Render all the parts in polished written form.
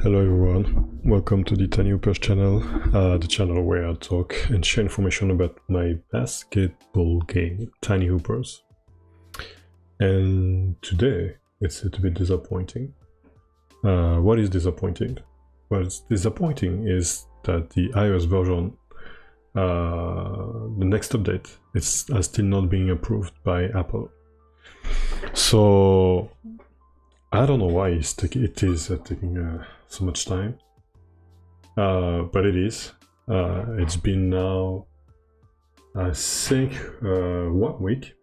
Hello everyone, welcome to the TinyHoopers channel, the channel where I talk and share information about my basketball game, TinyHoopers. And today it's a little bit disappointing. What is disappointing? What's disappointing is that the iOS version, the next update, is still not being approved by Apple. So I don't know why it is taking so much time, but it is. It's been now, I think, 1 week,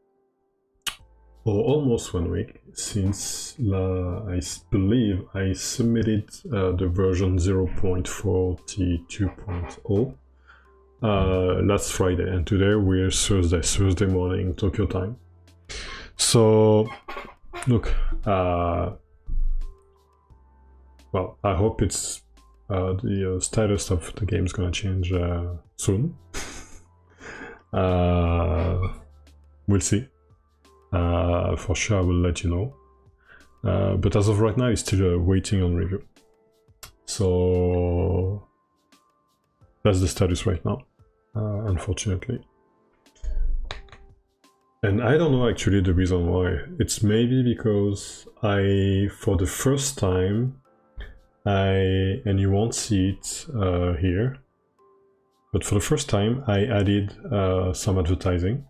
or almost 1 week, since I believe I submitted the version 0.42.0 last Friday, and today we're Thursday morning, Tokyo time. So, look, well, I hope it's the status of the game is gonna change soon. We'll see. For sure, I will let you know. But as of right now, it's still waiting on review. So that's the status right now, unfortunately. And I don't know actually the reason why. It's maybe because for the first time, and you won't see it here, but for the first time I added some advertising.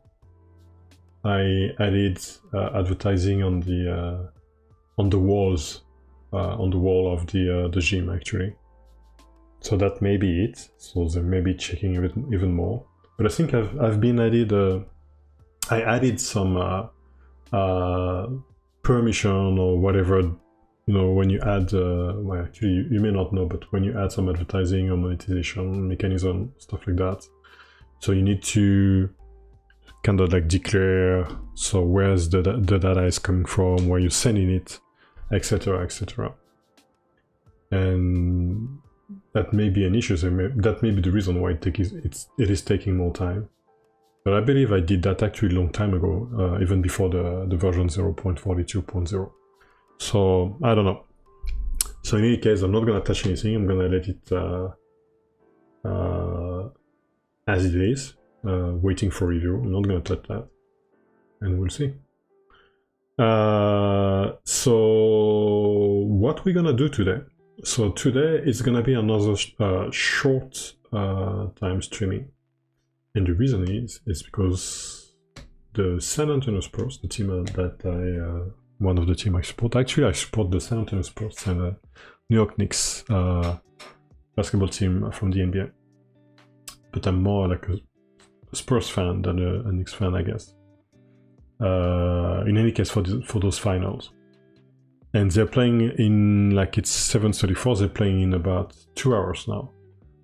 I added advertising on the walls, on the wall of the gym actually. So that may be it. So they may be checking it even more. But I think I've been added. I added some permission or whatever. You know, when you add, well, actually, you may not know, but when you add some advertising or monetization mechanism, stuff like that, so you need to kind of like declare, so where's the data is coming from, where you're sending it, etc., etc. And that may be an issue, so that may be the reason why it is taking more time. But I believe I did that actually a long time ago, even before the version 0.42.0. So I don't know. So in any case, I'm not gonna touch anything. I'm gonna let it as it is, waiting for review. I'm not gonna touch that, and we'll see. So what we're gonna do today? So today it's gonna be another short time streaming, and the reason is because the San Antonio Spurs, the team that one of the team I support. Actually, I support the San Antonio Spurs and the New York Knicks basketball team from the NBA. But I'm more like a Spurs fan than a Knicks fan, I guess. In any case, for those finals. And they're playing in, like, it's 7:34, they're playing in about 2 hours now.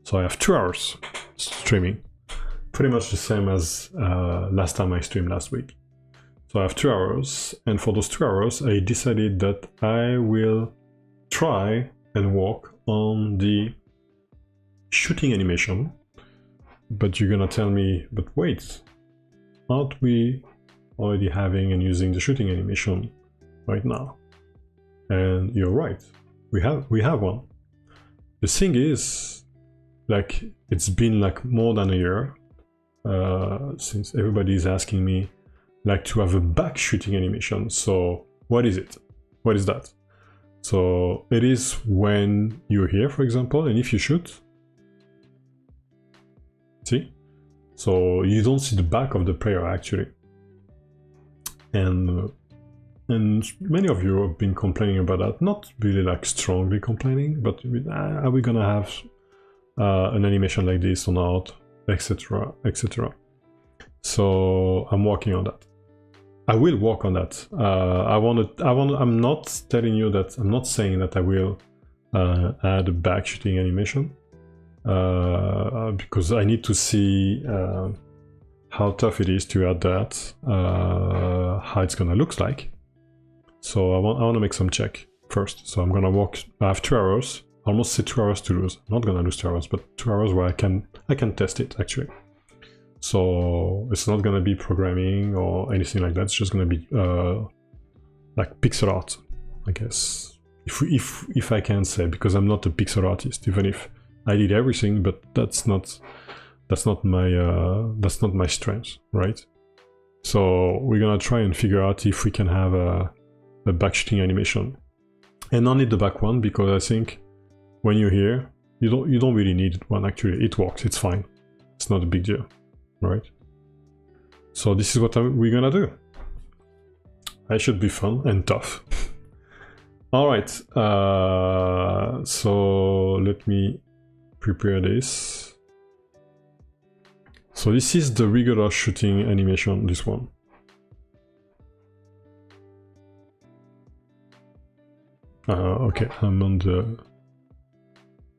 So I have 2 hours streaming. Pretty much the same as last time I streamed last week. So I have 2 hours, and for those 2 hours, I decided that I will try and work on the shooting animation. But you're gonna tell me, but wait, aren't we already having and using the shooting animation right now? And you're right, we have one. The thing is, like, it's been like more than a year since everybody is asking me, like, to have a back shooting animation. So what is it? What is that? So it is when you're here, for example, and if you shoot, see? So you don't see the back of the player actually. And many of you have been complaining about that, not really like strongly complaining, but are we gonna have an animation like this or not, etc., etc. So I'm working on that. I will work on that. I'm not telling you that, I'm not saying that I will add a back shooting animation, because I need to see how tough it is to add that, how it's gonna look like. So I want to make some check first. So I'm gonna work. I have 2 hours. I almost say 2 hours to lose. I'm not gonna lose 2 hours, but 2 hours where I can test it actually. So it's not gonna be programming or anything like that. It's just gonna be like pixel art, I guess If I can say, because I'm not a pixel artist, even if I did everything, but that's not my strength, right? So we're gonna try and figure out if we can have a back shooting animation, and only the back one, because I think when you're here, you don't really need one. Actually, it works. It's fine. It's not a big deal, right? So this is what we're gonna do. I should be fun and tough. All right. So let me prepare this. So this is the regular shooting animation, this one. Okay, I'm on the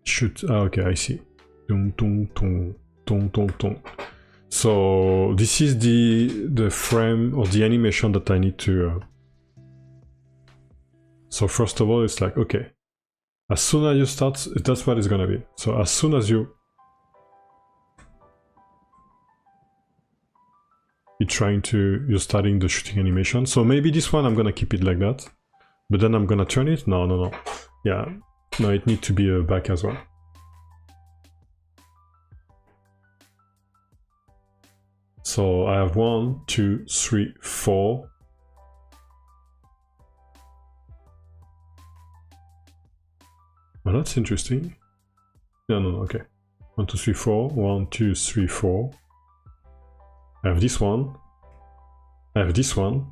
shoot. Okay, I see. Tung, tung, tung, tung, tung, tung. So this is the frame or the animation that I need to... So first of all, it's like, okay, as soon as you start, that's what it's gonna be. So as soon as you're you're starting the shooting animation. So maybe this one I'm gonna keep it like that, but then I'm gonna turn it. No. Yeah, no, it needs to be a back as well. So I have 1, 2, 3, 4. Well, that's interesting. No, okay. 1, 2, 3, 4. 1, 2, 3, 4. I have this one. I have this one.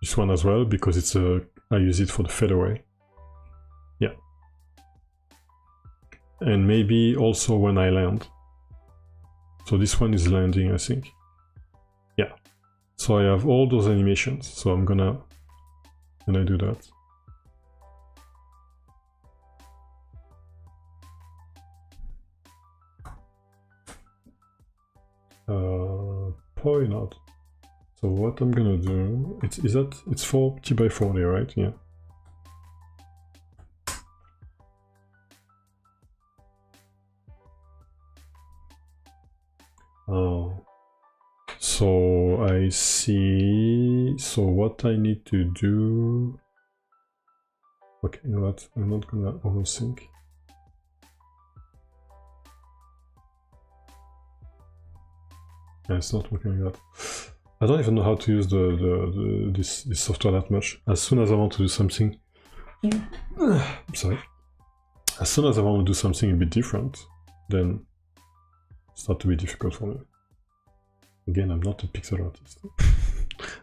This one as well, because it's I use it for the fadeaway. Yeah. And maybe also when I land. So this one is landing, I think. Yeah. So I have all those animations. So I'm gonna do that. Probably not. So what I'm gonna do, it's 40 by 40, right? Yeah. So I see. So what I need to do. Okay, you know what? I'm not gonna overthink. Yeah, it's not working like that. I don't even know how to use this software that much. As soon as I want to do something, I'm sorry. As soon as I want to do something a bit different, then it starts to be difficult for me. Again, I'm not a pixel artist.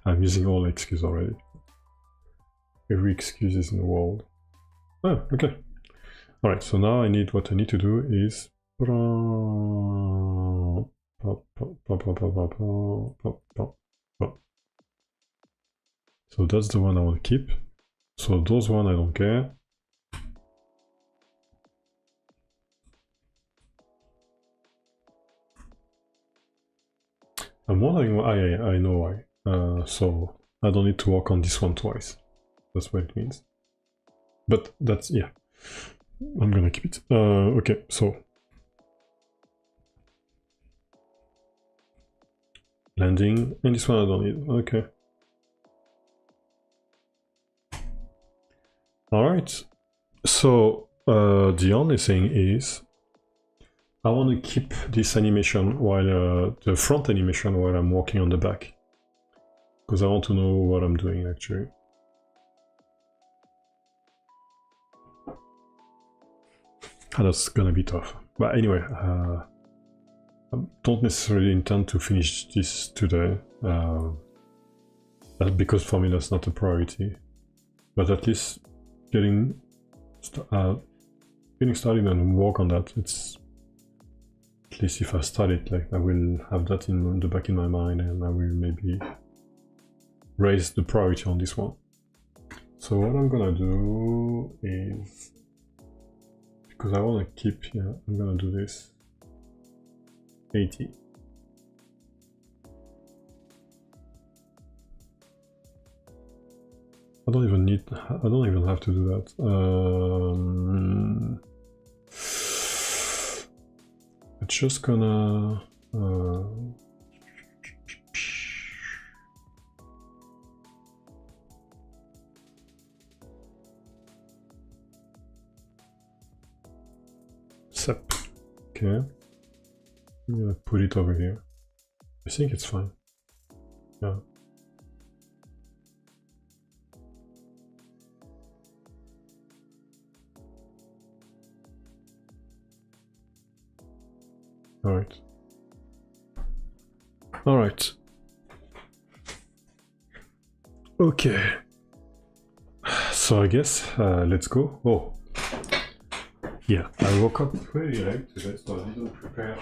I'm using all excuses already. Every excuse is in the world. Oh, okay. All right. So now what I need to do is. So that's the one I want to keep. So those one I don't care. I'm wondering why. I know why. So I don't need to work on this one twice. That's what it means. But that's, yeah. I'm gonna keep it. Okay, so landing, and this one I don't need. Okay. All right. So the only thing is, I want to keep this animation while the front animation while I'm working on the back, because I want to know what I'm doing actually. That's gonna be tough. But anyway, I don't necessarily intend to finish this today, because for me that's not a priority. But at least getting started and work on that, it's at least if I start it, like I will have that in the back in my mind, and I will maybe raise the priority on this one. So what I'm gonna do is, because I want to keep, yeah, I'm gonna do this 80. I don't even have to do that. It's just gonna Sep. Okay. I'm gonna put it over here. I think it's fine. Yeah. Alright. Alright. Okay. So I guess let's go. Oh. Yeah, I woke up pretty late today, so I didn't prepare.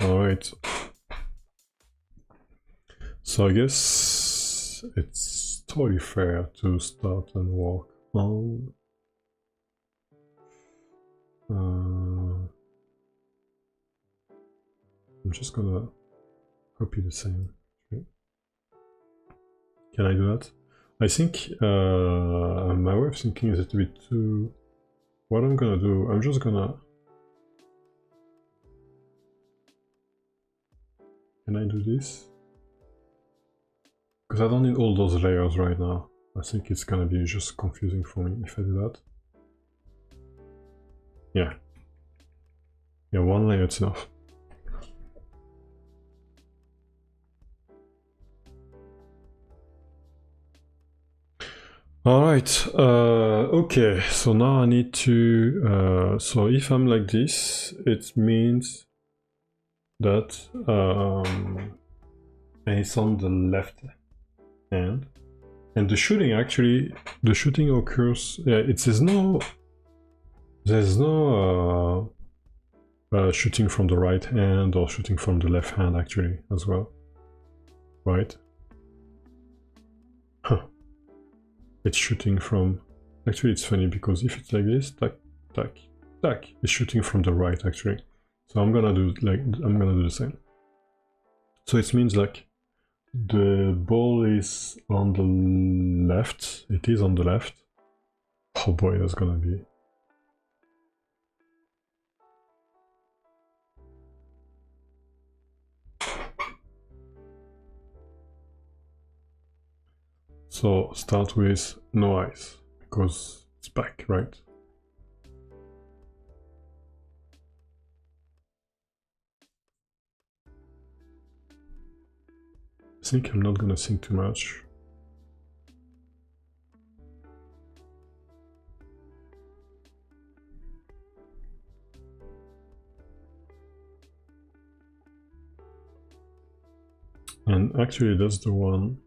Alright. So I guess it's totally fair to start and walk on. I'm just gonna copy the same. Okay. Can I do that? I think my way of thinking is a little bit too... What I'm gonna do, I'm just gonna... Can I do this? Because I don't need all those layers right now. I think it's gonna be just confusing for me if I do that. Yeah. Yeah, one layer is enough. Alright, okay, so now I need to, so if I'm like this, it means that, and it's on the left hand, and the shooting actually, the shooting occurs, yeah, there's no shooting from the right hand or shooting from the left hand actually as well, right? Huh. It's shooting from, actually it's funny because if it's like this, tack, tack, tack, it's shooting from the right actually. So I'm gonna do the same. So it means like the ball is on the left, it is on the left. Oh boy, that's gonna be... So start with no eyes, because it's back, right? I think I'm not gonna think too much. And actually that's the one.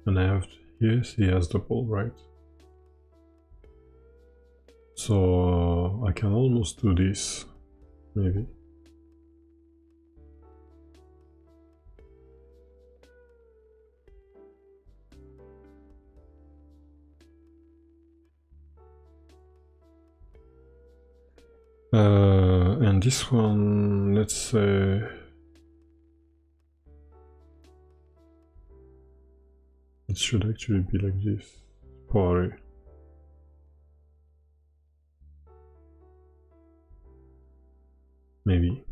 And I have, yes, he has the ball, right? So I can almost do this, maybe. And this one, let's say... It should actually be like this, probably. Maybe.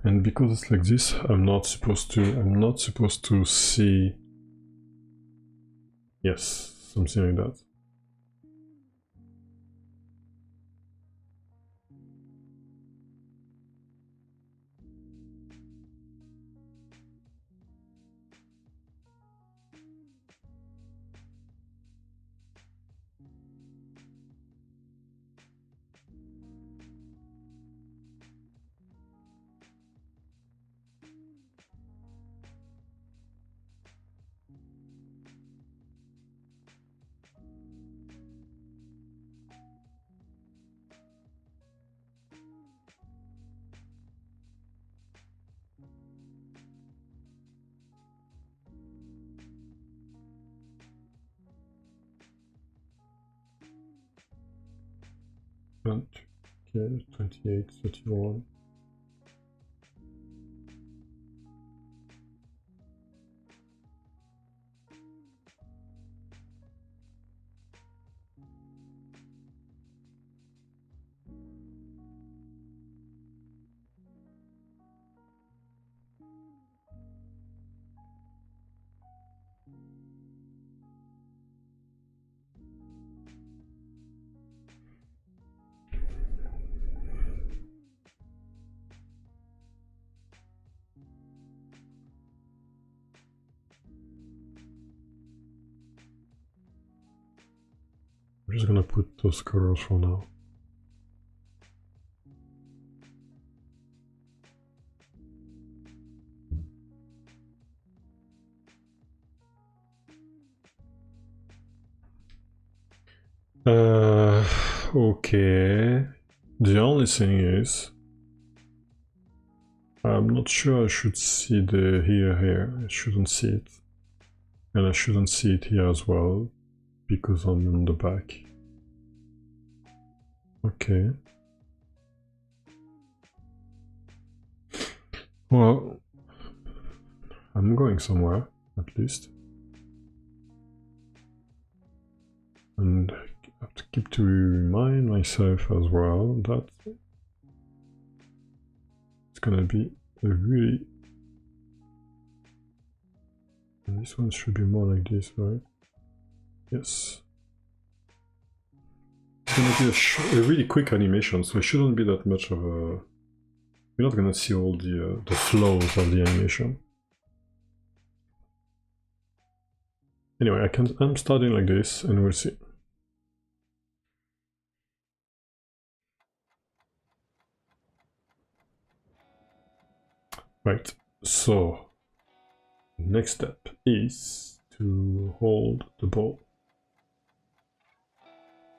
And because it's like this, I'm not supposed to see... Yes, something like that. And okay, 28, 31. I'm just gonna put those colors for now. Okay. The only thing is, I'm not sure I should see the here. I shouldn't see it. And I shouldn't see it here as well, because I'm on the back. Okay. Well, I'm going somewhere, at least. And I have to keep to remind myself as well that it's gonna be a really... And this one should be more like this, right? Yes. It's gonna be a really quick animation, so it shouldn't be that much of a... You're not gonna see all the flows of the animation. Anyway, I'm starting like this, and we'll see. Right, so next step is to hold the ball,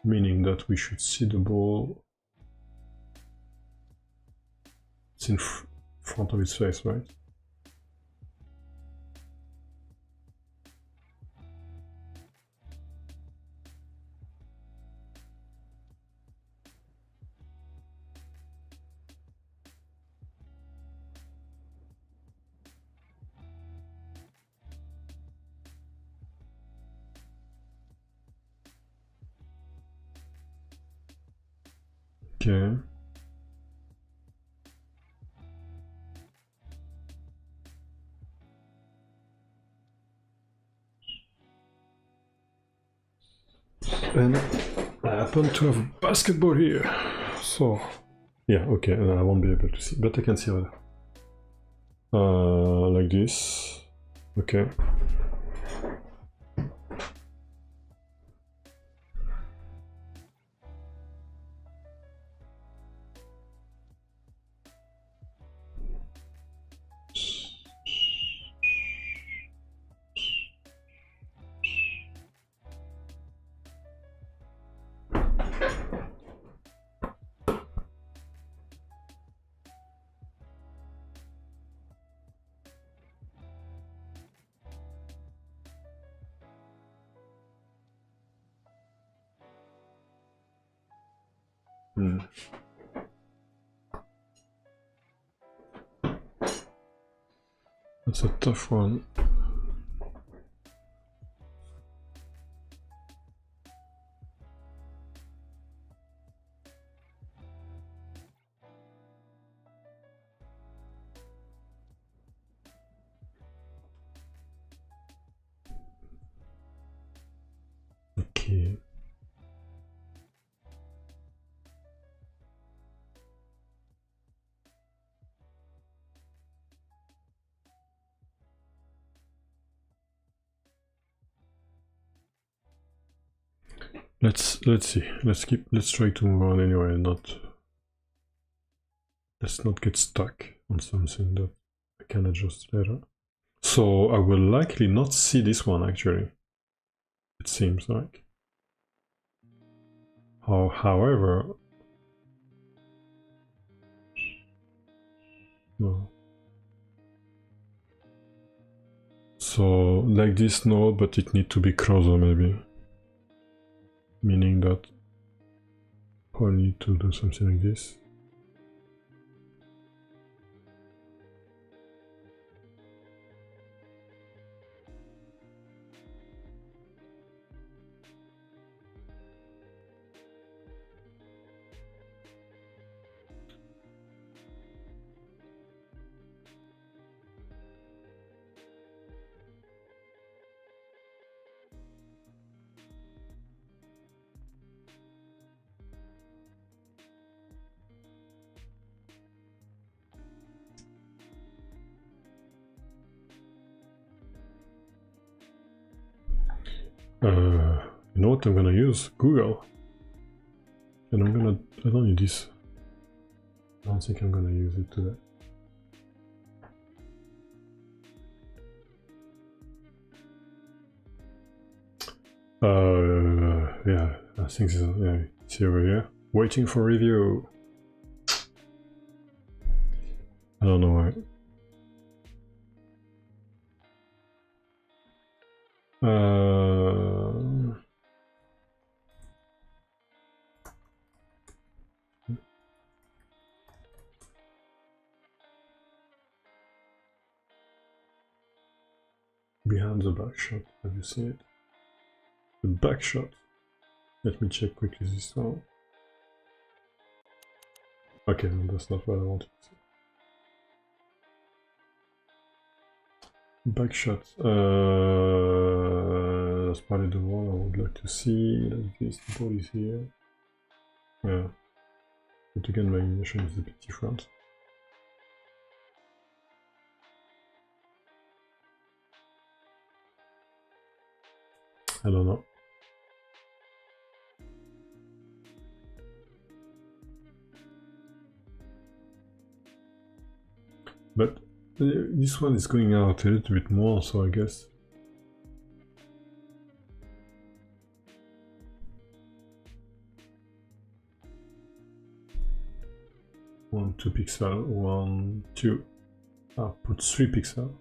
meaning that we should see the ball. It's in front of his face, right? Okay. And I happen to have a basketball here, so yeah, okay, and I won't be able to see, but I can see other. Like this, okay. That's a tough one. Okay. Let's see. Let's try to move on anyway, let's not get stuck on something that I can adjust later. So I will likely not see this one actually. It seems like. However, no. So like this, no, but it needs to be closer maybe. Meaning that probably need to do something like this. You know what I'm gonna use? Google. And I don't need this. I don't think I'm gonna use it today. Yeah, I think this, yeah, it's over here. Waiting for review. I don't know why. Behind the back shot, have you seen it? The back shot. Let me check quickly this one. Okay, no, that's not what I wanted to see. Back shot. That's probably the one I would like to see. This ball is here. Yeah. But again, my animation is a bit different. I don't know. But this one is going out a little bit more, so I guess. One, 2 pixel, 1, 2. I'll put 3 pixel.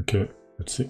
Okay, let's see.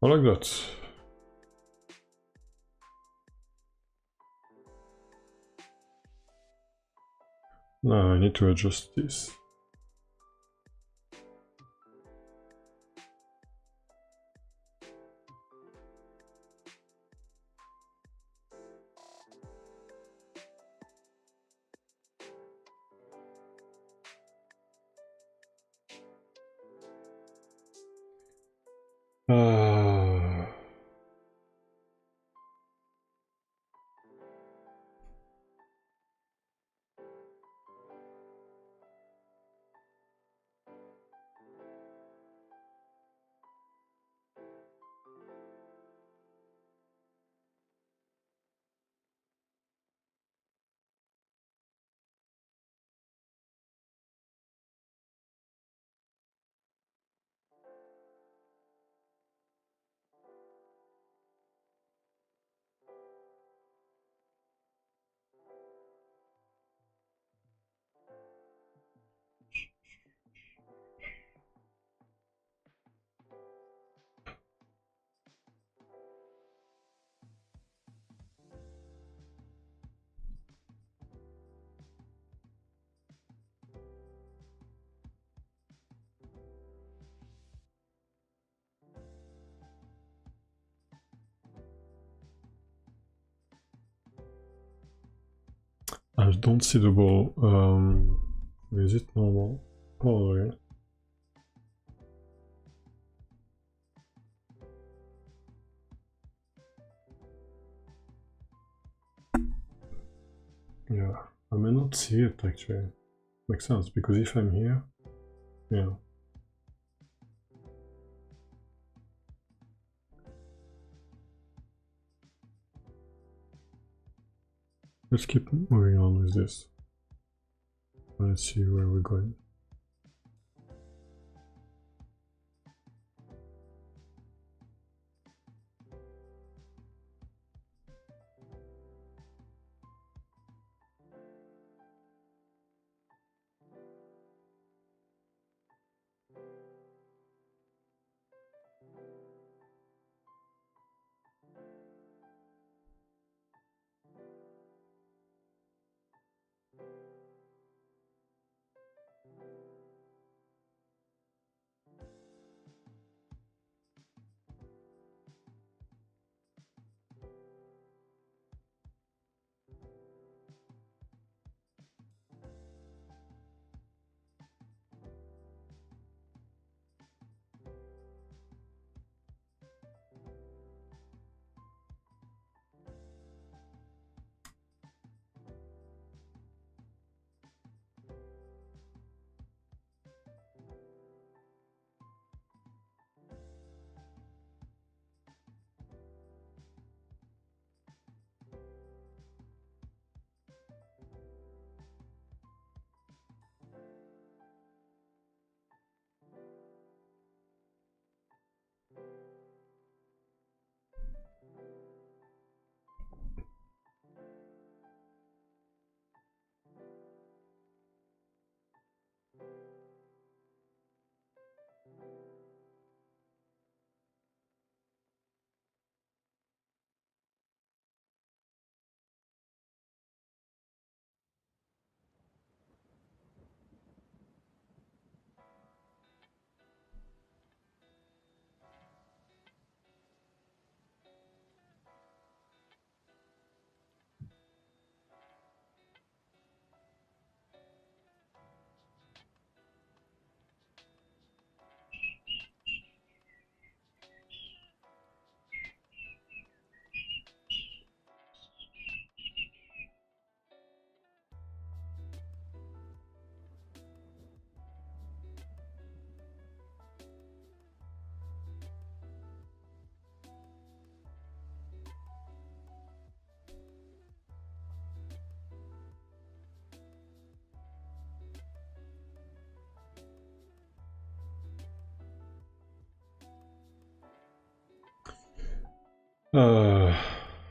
I like that. Now I need to adjust this. I don't see the ball. Is it normal? Oh, yeah. Yeah, I may not see it actually. Makes sense, because if I'm here, yeah. Let's keep moving on with this. Let's see where we're going.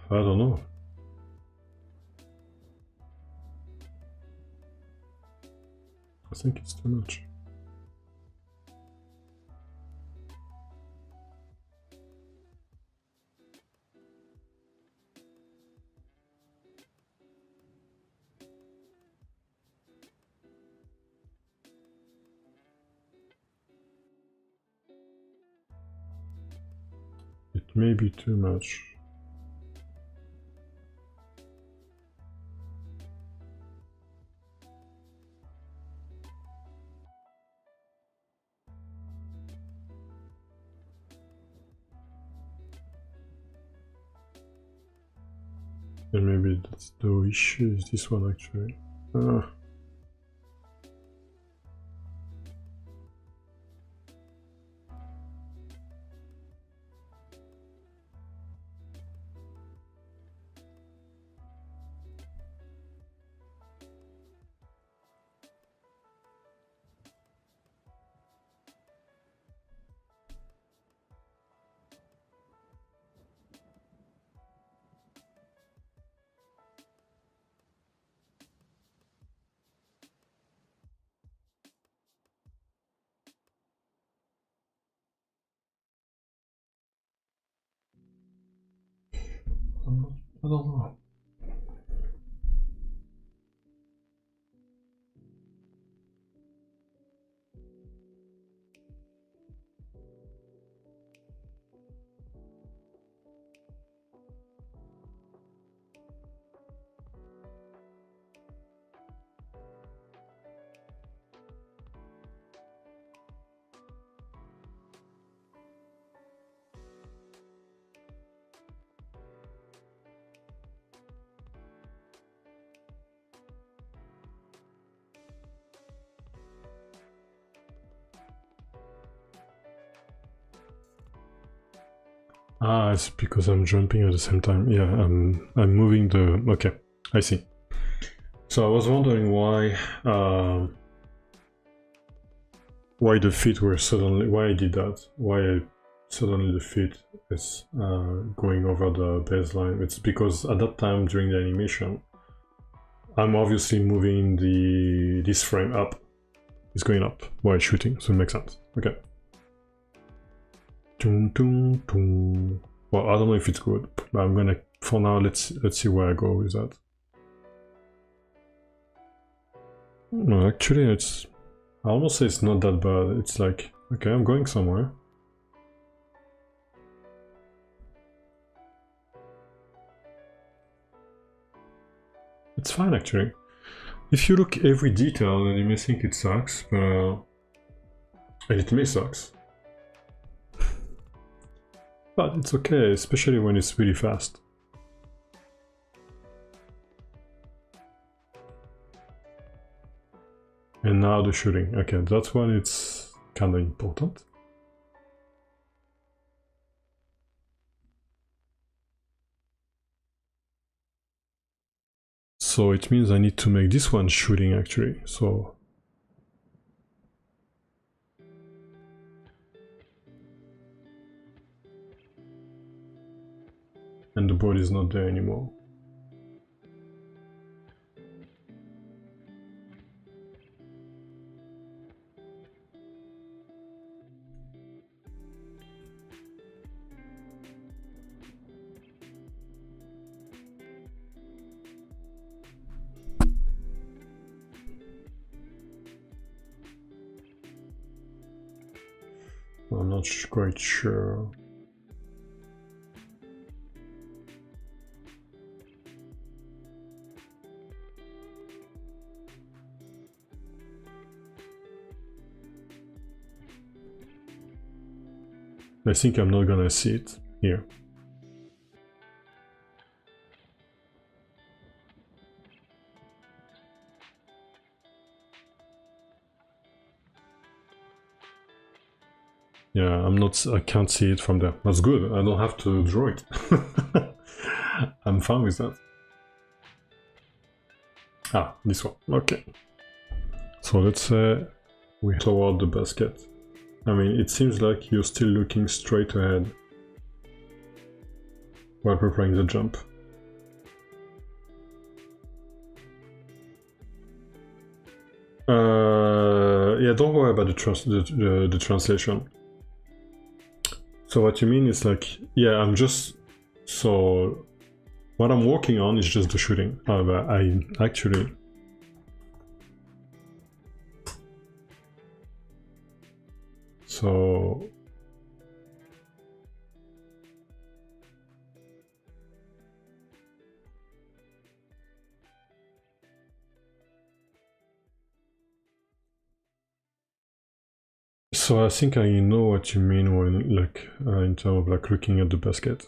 I don't know. I think it's too much. may be too much. And maybe that's the issue, is this one actually. I don't know. Ah, it's because I'm jumping at the same time. Yeah, I'm moving the... Okay, I see. So I was wondering why the feet were suddenly... Why I did that. Why suddenly the feet is going over the baseline. It's because at that time during the animation, I'm obviously moving this frame up. It's going up while shooting, so it makes sense. Okay. Well, I don't know if it's good, but I'm gonna, for now, let's see where I go with that. No, actually, it's, I almost say it's not that bad. It's like, okay, I'm going somewhere. It's fine, actually. If you look every detail, then you may think it sucks, but and it may sucks. But it's okay, especially when it's really fast. And now the shooting. Okay, that's when it's kind of important. So it means I need to make this one shooting actually. So and the board is not there anymore. I'm not quite sure. I think I'm not gonna see it here. Yeah, I can't see it from there. That's good, I don't have to draw it. I'm fine with that. Ah, this one, okay. So let's say we toward the basket. I mean, it seems like you're still looking straight ahead while preparing the jump. Yeah, don't worry about the translation. So what you mean is like, yeah, I'm just, so what I'm working on is just the shooting. However, I actually, so So I think I know what you mean when, like, in terms of like looking at the basket.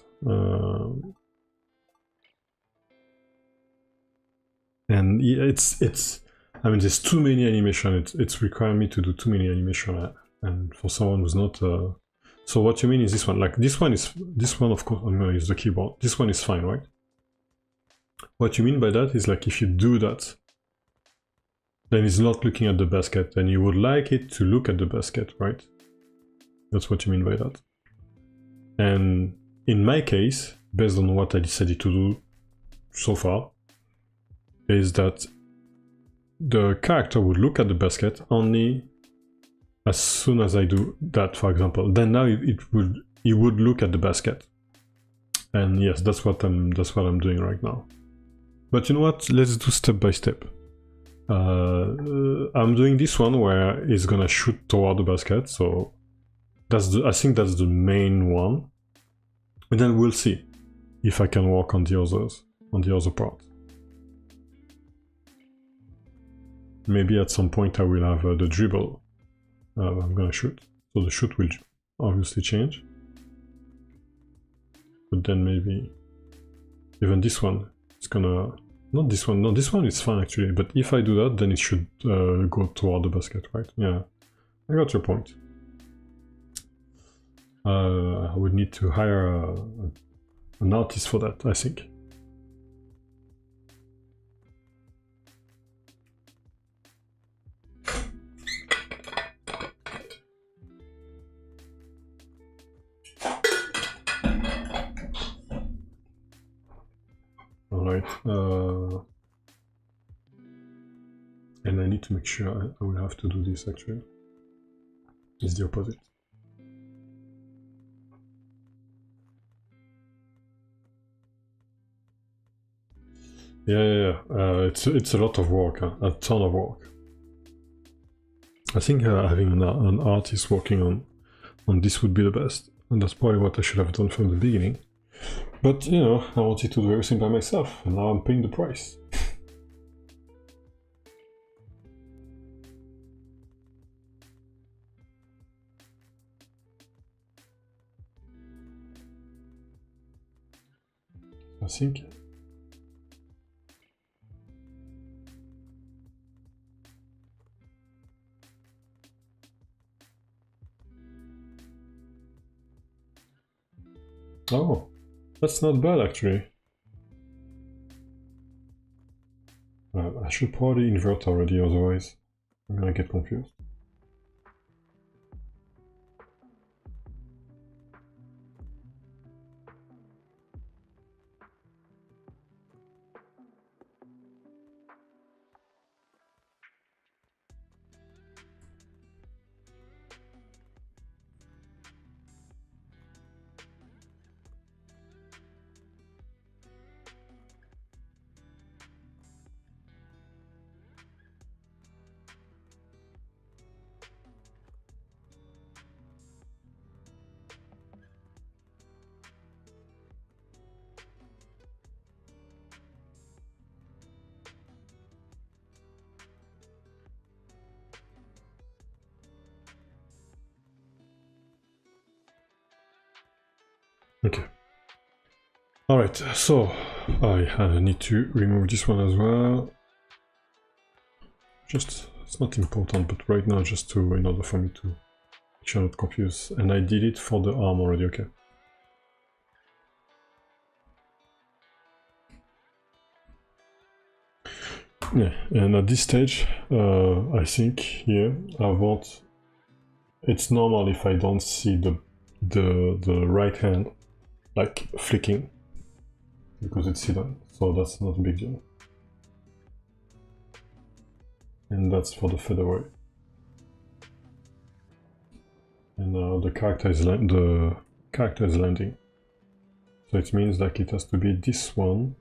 And it's. I mean, there's too many animation. It's requiring me to do too many animation, and for someone who's not. So what you mean is this one? Like this one is of course I'm gonna use the keyboard. This one is fine, right? What you mean by that is like if you do that, then it's not looking at the basket, and you would like it to look at the basket, right? That's what you mean by that. And in my case, based on what I decided to do so far, is that the character would look at the basket only as soon as I do that, for example. Then now it would look at the basket. And yes, that's what I'm doing right now. But you know what? Let's do step by step. I'm doing this one where it's gonna shoot toward the basket, so I think that's the main one. And then we'll see if I can work on the others, on the other part. Maybe at some point I will have the dribble I'm gonna shoot. So the shoot will obviously change. But then maybe even this one, it's gonna... Not this one, no, this one is fine actually, but if I do that, then it should go toward the basket, right? Yeah, I got your point. I would need to hire an artist for that, I think. Alright, and I need to make sure I will have to do this actually. It's the opposite. Yeah. It's a lot of work, a ton of work. I think having an artist working on this would be the best, and that's probably what I should have done from the beginning. But you know, I wanted to do everything by myself, and now I'm paying the price. I think. Oh, that's not bad actually. I should probably invert already, otherwise I'm gonna get confused. Okay. Alright, so I need to remove this one as well. Just, it's not important, but right now just to, in order for me to make sure I'm not confused. And I did it for the arm already, okay. Yeah, and at this stage, I think here, I want... It's normal if I don't see the right hand like flicking, because it's hidden, so that's not a big deal. And that's for the fadeaway. And now the character is landing. So it means like it has to be this one.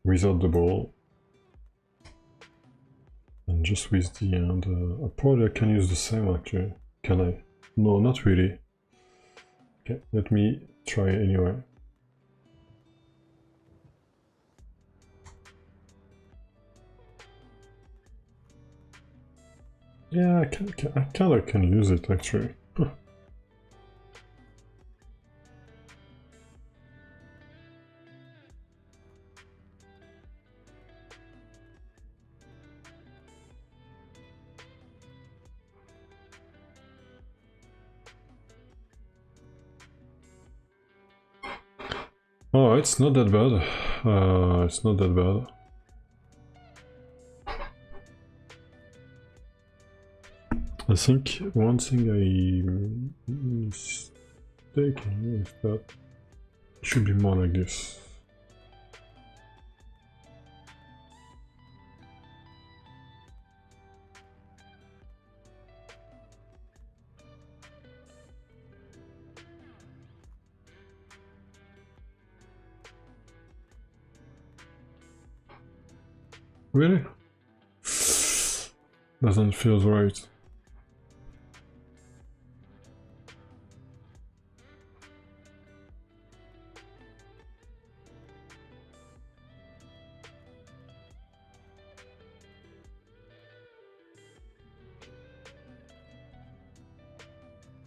Without the ball. And just with the end. Probably I can use the same actually. Can I? No, not really. Okay, let me try anyway. Yeah, I kind of can use it actually. Oh, it's not that bad. It's not that bad. I think one thing I'm mistaken is that it should be more like this. Really? Doesn't feel right.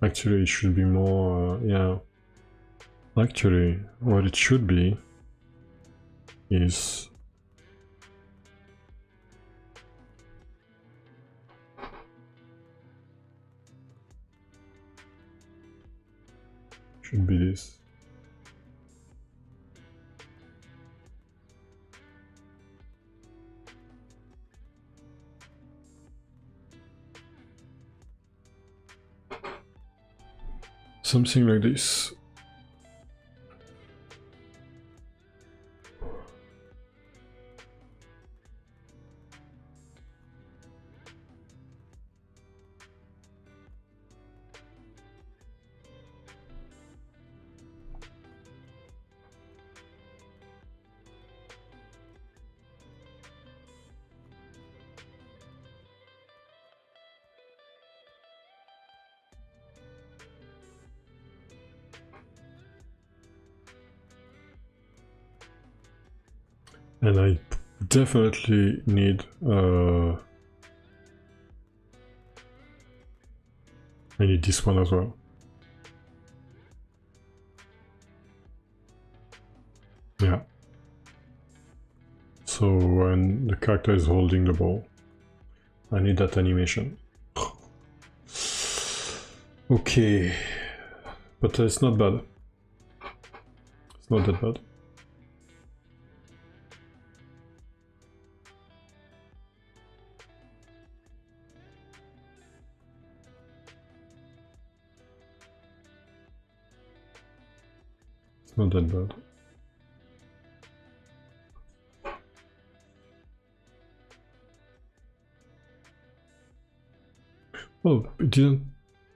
Actually, it should be more, yeah. Actually, what it should be is should be this. Something like this. And I definitely need I need this one as well. Yeah. So when the character is holding the ball, I need that animation. Okay. But it's not bad. It's not that bad. It's not that bad. Well, it didn't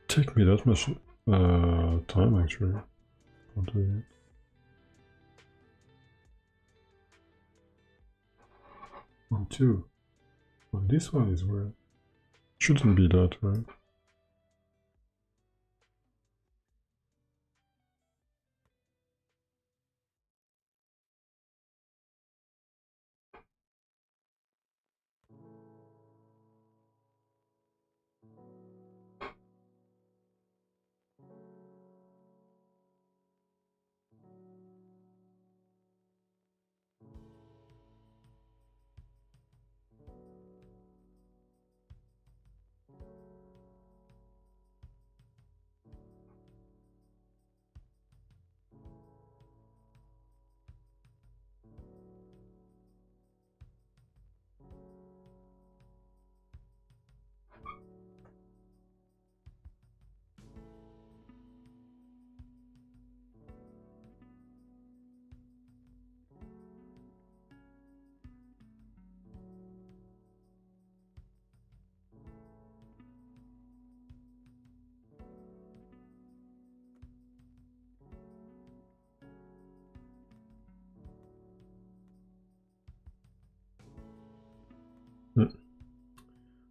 take me that much time actually for doing it. One, two. Well, this one is weird. Shouldn't be that, right?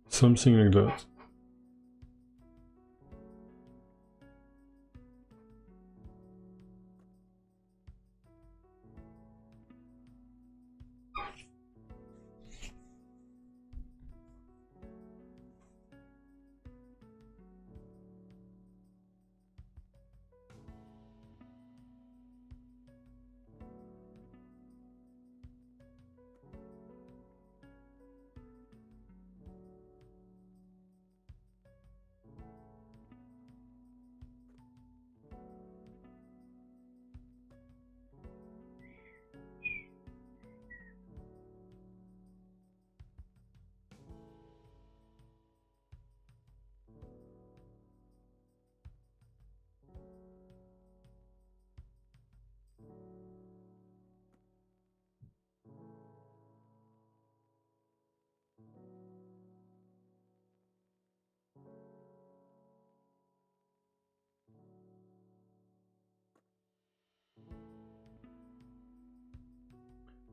Something like that.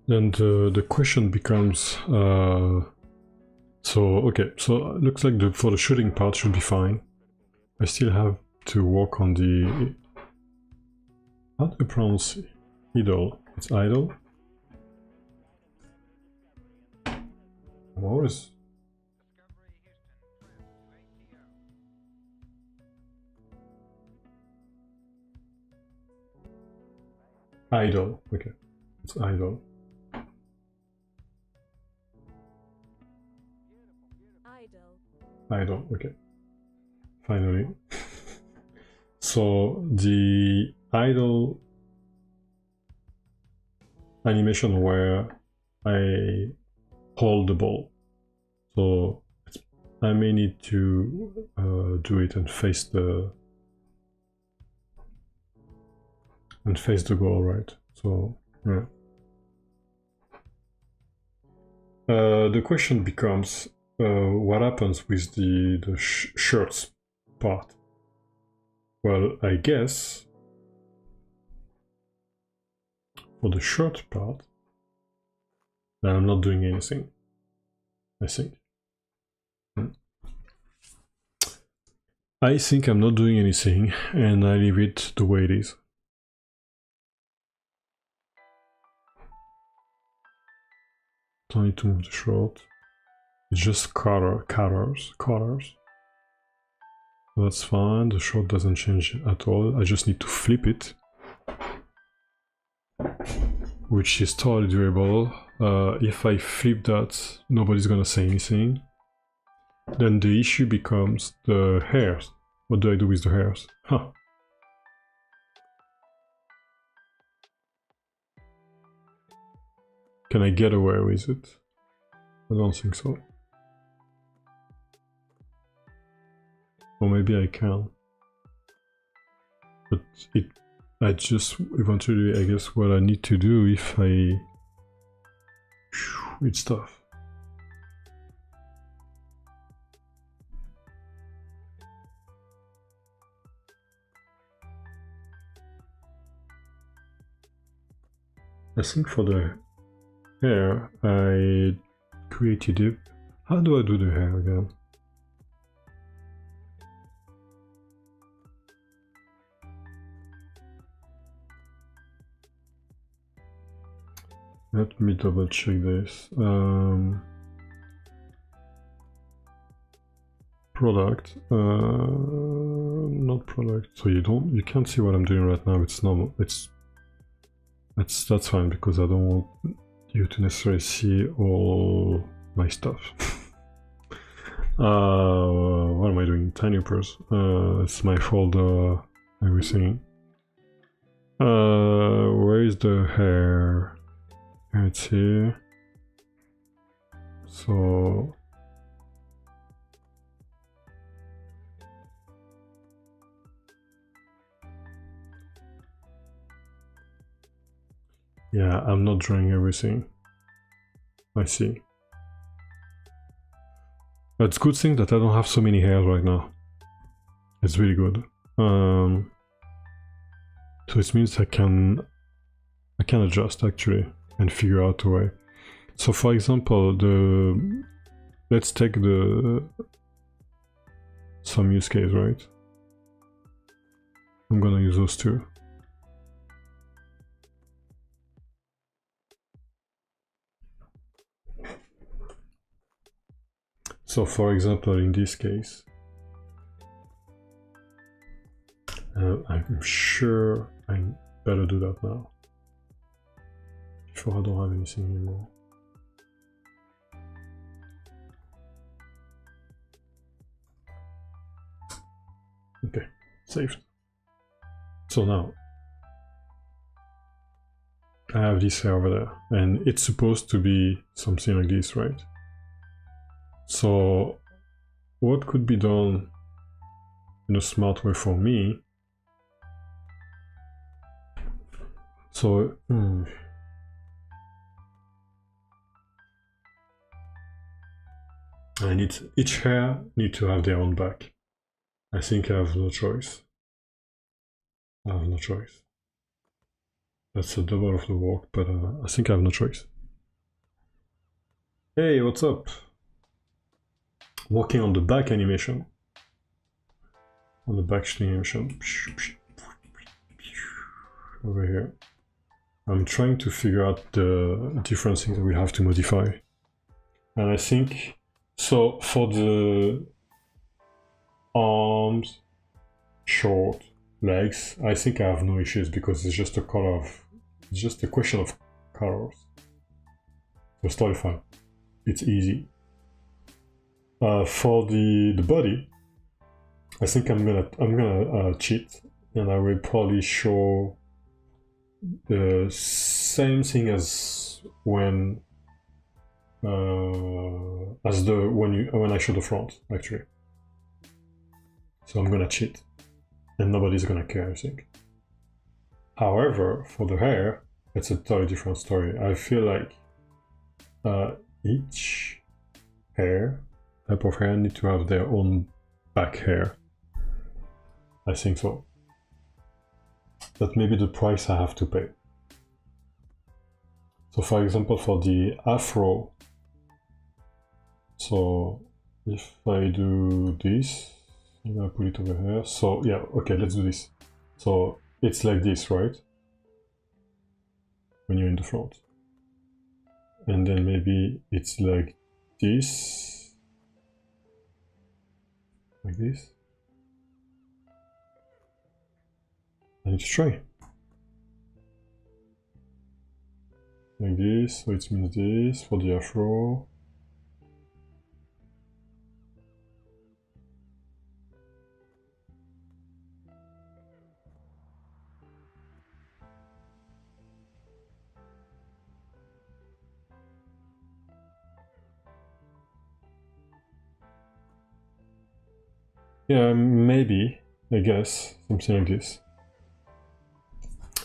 Then the question becomes, so okay, so it looks like for the shooting part should be fine. I still have to work on the, how do you pronounce idle? It's idle? What is? Idle, okay, it's idle. Idle, okay. Finally. So the idle animation where I hold the ball. So I may need to do it and face the goal, right? So yeah. The question becomes, what happens with the shirts part? Well, I guess for the shirt part, I'm not doing anything, I think. I think I'm not doing anything, and I leave it the way it is. Don't need to move the short. It's just colors. That's fine, the short doesn't change at all. I just need to flip it, which is totally doable. If I flip that, nobody's gonna say anything. Then the issue becomes the hairs. What do I do with the hairs? Huh. Can I get away with it? I don't think so. Or maybe I can. But I just eventually, I guess what I need to do if I... It's tough. I think for the hair, I created it. How do I do the hair again? Let me double check this. Product, not product. So you can't see what I'm doing right now. It's normal. That's fine because I don't want you to necessarily see all my stuff. What am I doing? TinyHoopers. It's my folder. Everything. Where is the hair? It's here. So yeah, I'm not drawing everything. I see. But it's a good thing that I don't have so many hairs right now. It's really good. So it means I can adjust actually and figure out a way. So for example, let's take some use case, right? I'm gonna use those two. So for example, in this case, I'm sure I better do that now. Before I don't have anything anymore. Okay, saved. So now, I have this hair over there, and it's supposed to be something like this, right? So, what could be done in a smart way for me? So, each hair need to have their own back. I think I have no choice. I have no choice. That's a double of the work, but I think I have no choice. Hey, what's up? Working on the back animation. On the back animation. Over here. I'm trying to figure out the different things that we have to modify. And I think, so for the arms, short, legs, I think I have no issues because it's just a color of, it's just a question of colors. So it's totally fine. It's easy. For the body, I think I'm gonna cheat, and I will probably show the same thing as when when I show the front, actually. So I'm gonna cheat, and nobody's gonna care, I think. However, for the hair, it's a totally different story. I feel like each type of hair need to have their own back hair. I think so. That may be the price I have to pay. So for example, for the afro, so if I do this, I'm gonna put it over here. So yeah, okay, let's do this. So it's like this, right? When you're in the front. And then maybe it's like this. Like this. I need to try. Like this, so it means this for the afro. Yeah, maybe, I guess, something like this.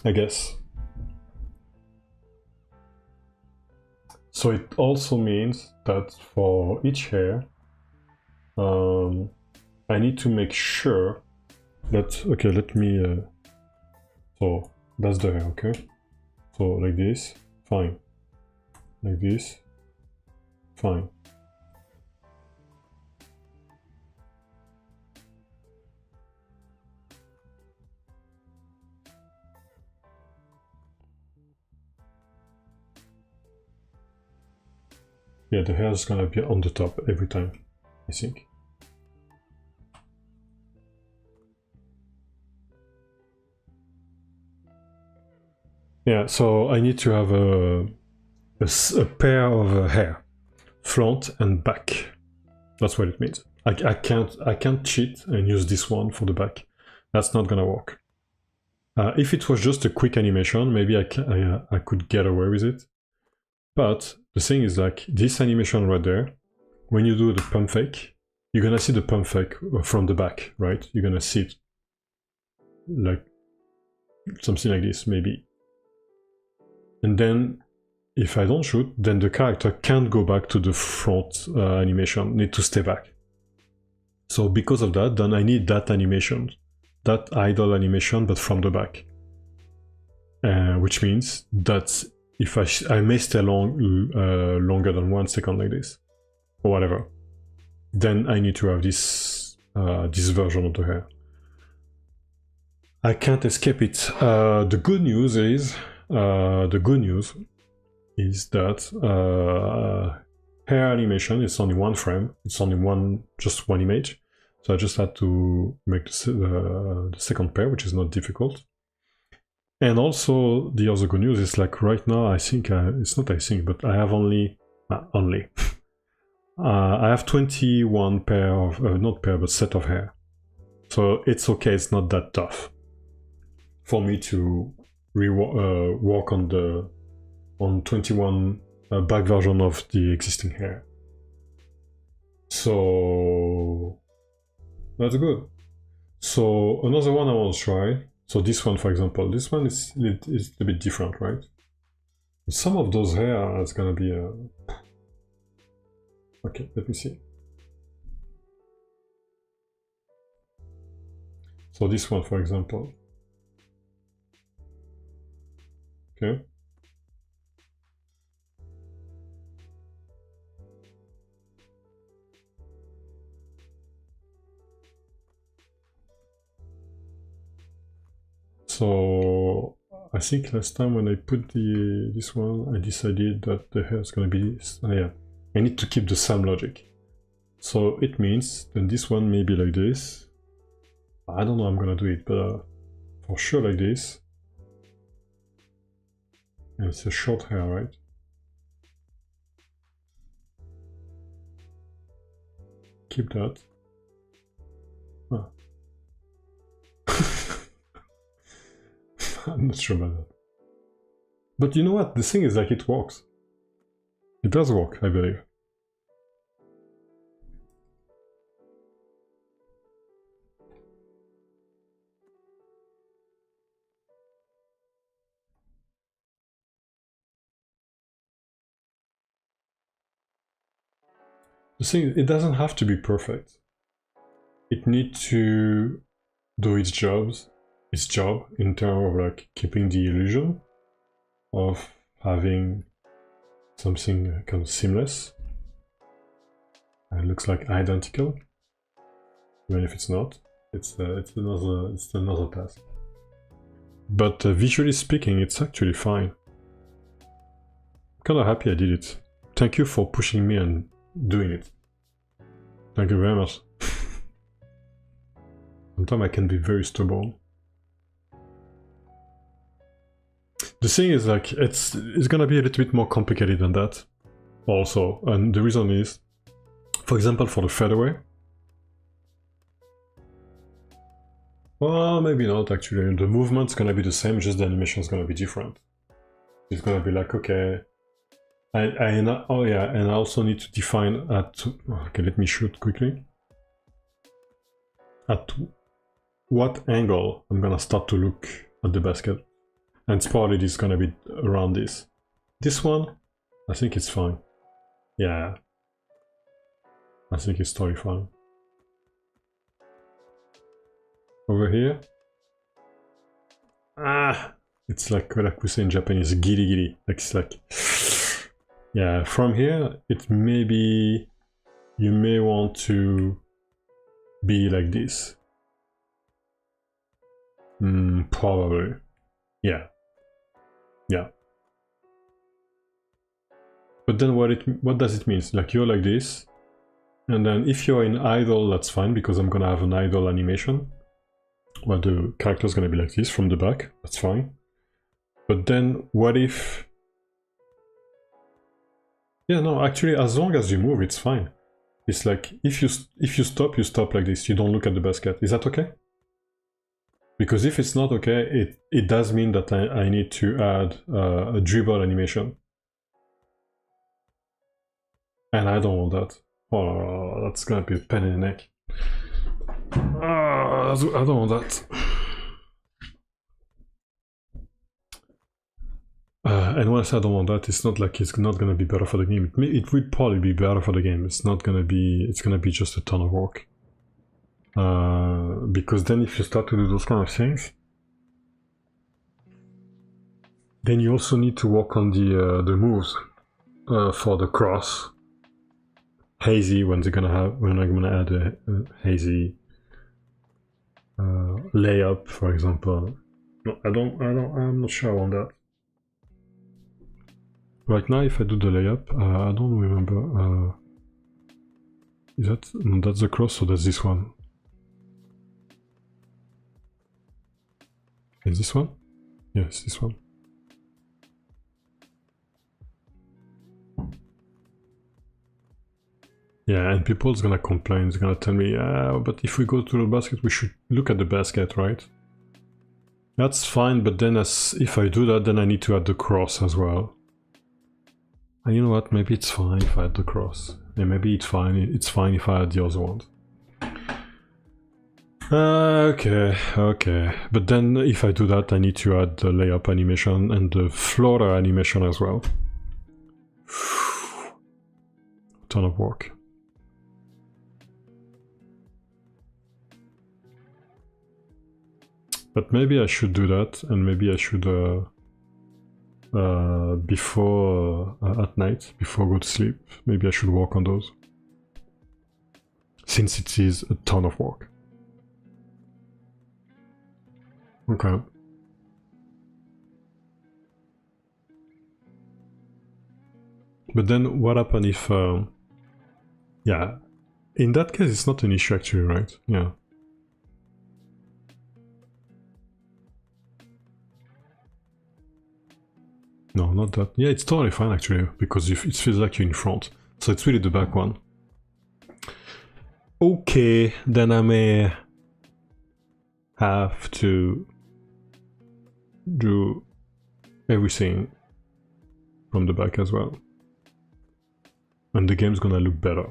I guess. So it also means that for each hair, I need to make sure that, okay, let me, so that's the hair, okay? So like this, fine. Like this, fine. Yeah, the hair is gonna be on the top every time, I think. Yeah, so I need to have a pair of hair, front and back. That's what it means. I can't cheat and use this one for the back. That's not gonna work. If it was just a quick animation, maybe I could get away with it. But the thing is, like, this animation right there, when you do the pump fake, you're gonna see the pump fake from the back, right? You're gonna see it like something like this, maybe. And then, if I don't shoot, then the character can't go back to the front animation, need to stay back. So because of that, then I need that animation, that idle animation, but from the back. Which means that if I may stay longer than 1 second like this, or whatever, then I need to have this this version of the hair. I can't escape it. The good news is that hair animation is only one frame. It's only just one image. So I just had to make the second pair, which is not difficult. And also the other good news is, like, right now I think it's not I think, but I have only I have 21 pair of not pair but set of hair. So it's okay. It's not that tough for me to work on 21 back version of the existing hair. So that's good. So another one I want to try. So this one, for example, this one is a bit different, right? Some of those hair is gonna be okay, let me see. So this one, for example. Okay. So I think last time when I put this one, I decided that the hair is gonna be yeah. I need to keep the same logic. So it means that this one may be like this. I don't know how I'm gonna do it, but for sure like this. And it's a short hair, right? Keep that. Ah. I'm not sure about that. But you know what? The thing is, like, it works. It does work, I believe. The thing is, it doesn't have to be perfect. It needs to do its job in terms of like keeping the illusion of having something kind of seamless. It looks like identical, even if it's not. It's another task. But visually speaking, it's actually fine. I'm kind of happy I did it. Thank you for pushing me and doing it. Thank you very much. Sometimes I can be very stubborn. The thing is, like, it's gonna be a little bit more complicated than that also, and the reason is, for example, for the fadeaway, well, maybe not actually. The movement's gonna be the same, just the animation's gonna be different. It's gonna be like, okay, oh yeah, and I also need to define okay, let me shoot quickly. At what angle I'm gonna start to look at the basket. And it's probably just gonna be around this. This one, I think it's fine. Yeah. I think it's totally fine. Over here. It's like we say in Japanese, giri giri. Like, it's like, yeah, from here, it may be, you may want to be like this. Probably. Yeah. Yeah. But then what does it mean? Like, you're like this, and then if you're in idle, that's fine, because I'm gonna have an idle animation where the character's gonna be like this from the back. That's fine. But then what if... Yeah, no, actually, as long as you move, it's fine. It's like, if you stop like this, you don't look at the basket. Is that okay? Because if it's not okay, it does mean that I need to add a dribble animation. And I don't want that. Oh, that's gonna be a pain in the neck. I don't want that. And once I don't want that, it's not like it's not gonna be better for the game. It will probably be better for the game. It's not gonna be. It's gonna be just a ton of work. Because then if you start to do those kind of things, then you also need to work on the moves for the cross. Hazy when I'm gonna add a hazy layup, for example. No, I'm not sure on that. Right now, if I do the layup, I don't remember. Is that... No, that's the cross, so that's this one. Is this one? Yes, this one. Yeah, and people's gonna complain. It's gonna tell me, but if we go to the basket, we should look at the basket, right? That's fine, but then if I do that, then I need to add the cross as well. And you know what? Maybe it's fine if I add the cross. Yeah, maybe it's fine. It's fine if I add the other ones. Okay. But then if I do that, I need to add the layup animation and the floater animation as well. Ton of work. But maybe I should do that, and maybe I should before at night, before I go to sleep, maybe I should work on those, since it is a ton of work. Okay. But then what happens if... yeah, in that case it's not an issue actually, right? Yeah. No, not that. Yeah, it's totally fine actually, because it feels like you're in front. So it's really the back one. Okay, then I may have to do everything from the back as well. And the game's gonna look better.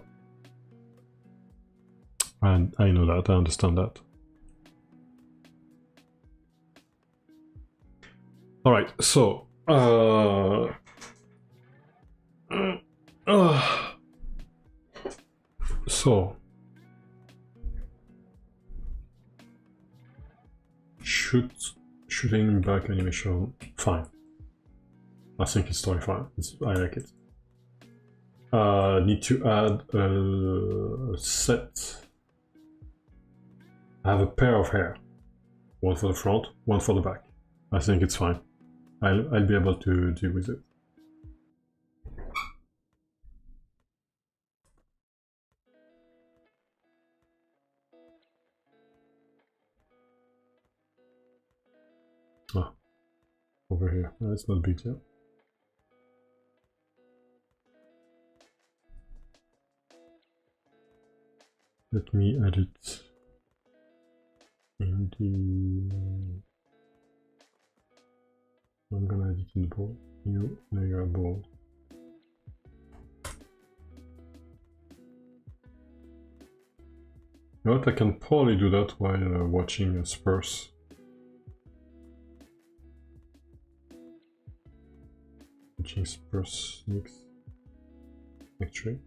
And I know that, I understand that. Alright, so... so... Shooting back animation, fine. I think it's totally fine. I like it. Need to add a set. I have a pair of hair. One for the front, one for the back. I think it's fine. I'll be able to deal with it. Ah, over here. That's not a big deal. Let me add it in the... I'm gonna add it in the board. New layer board. You know what, I can probably do that while watching Spurs. Watching Spurs next, actually.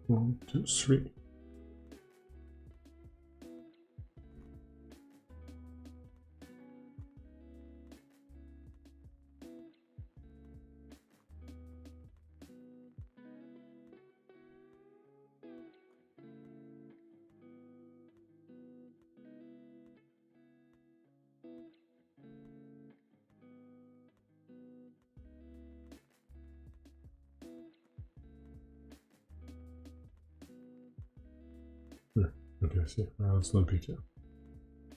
One, two, three. Okay, I see. Well, it's not big deal.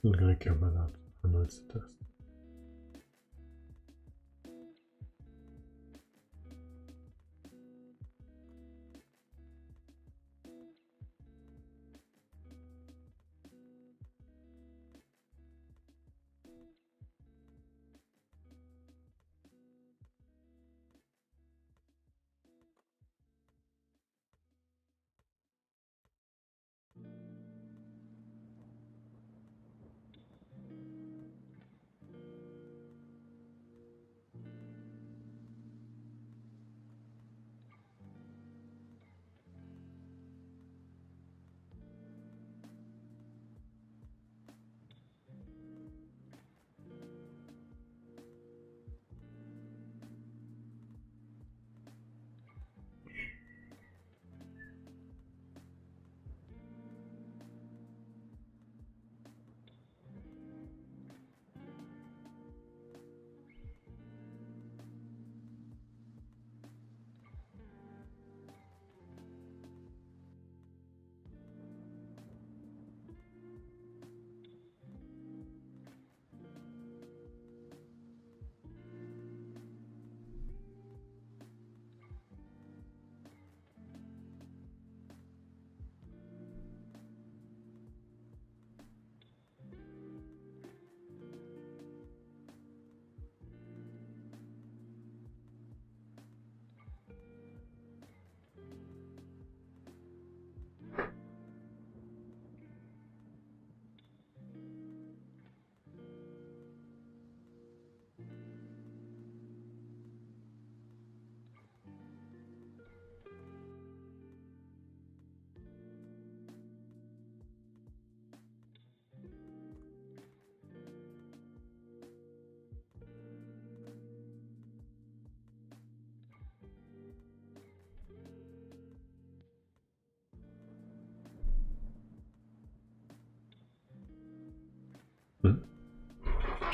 I'm not gonna care about that. I know it's a test.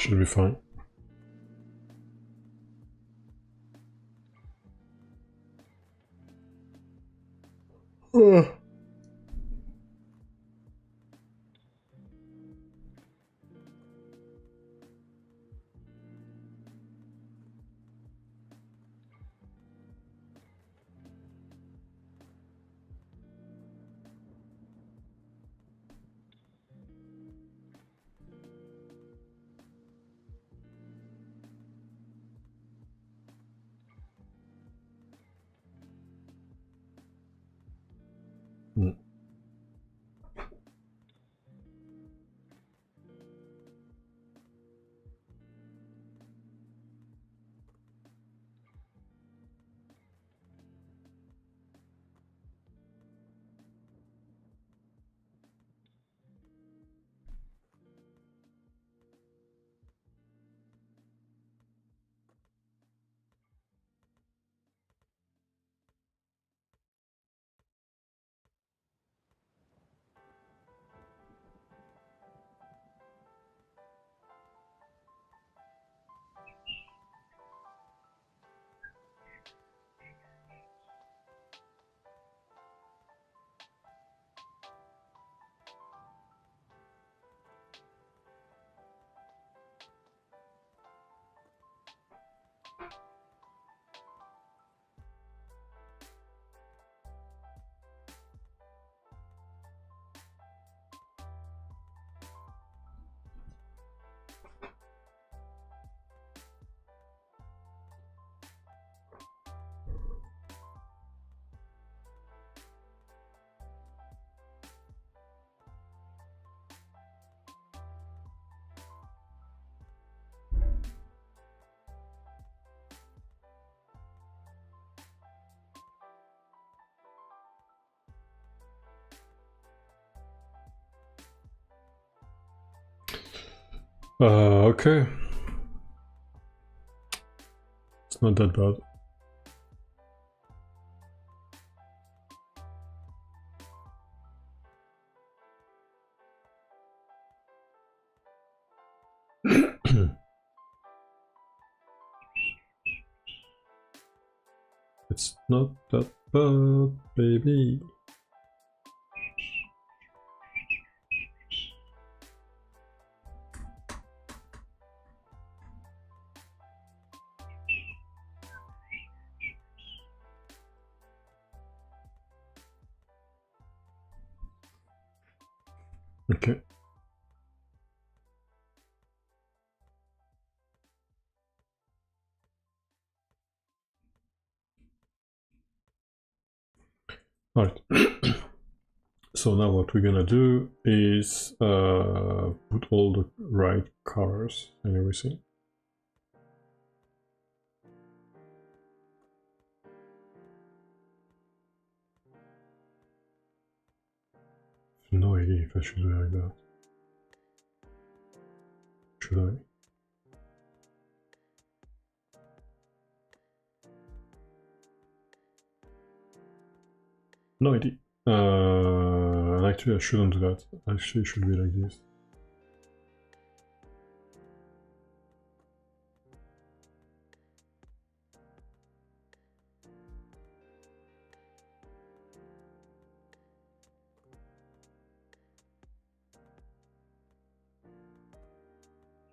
should be fine. Okay. It's not that bad. It's not that bad, baby. Okay. Alright. So now what we're gonna do is put all the right colors and everything. No idea if I should do it like that. Should I? No idea. Actually, I shouldn't do that. Actually, it should be like this.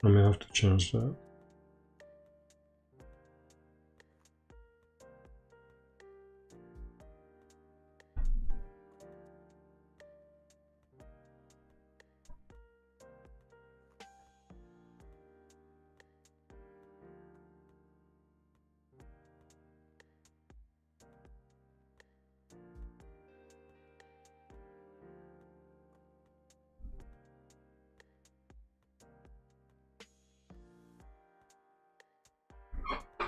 I may have to change that.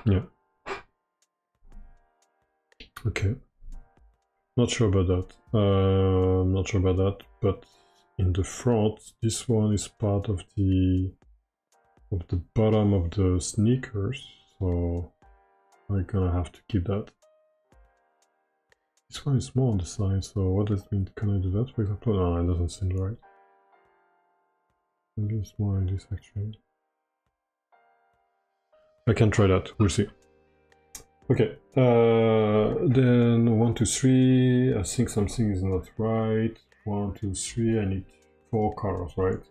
Yeah. Okay. Not sure about that. Not sure about that, but in the front, this one is part of the bottom of the sneakers, so I'm gonna have to keep that. This one is more on the side, so what does it mean? Can I do that, for example? No, it doesn't seem right. Maybe it's more like this, actually. I can try that, we'll see. Okay, then 1, 2, 3, I think something is not right. 1, 2, 3, I need 4 colors, right?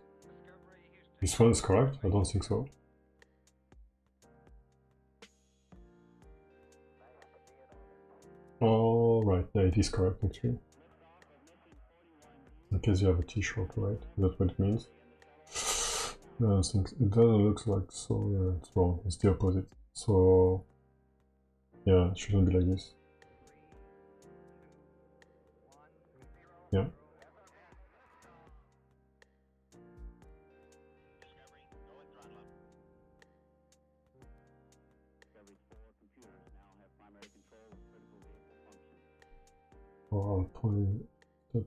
This one is correct? I don't think so. Alright, yeah, it is correct actually. In case you have a t-shirt, right? That's what it means. I don't think it doesn't look like so, yeah, it's wrong, it's the opposite. So yeah, it shouldn't be like this. Yeah. Oh, I'll probably that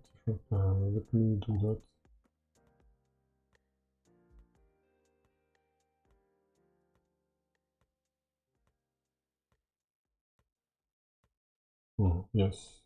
let me do that. Oh, yes.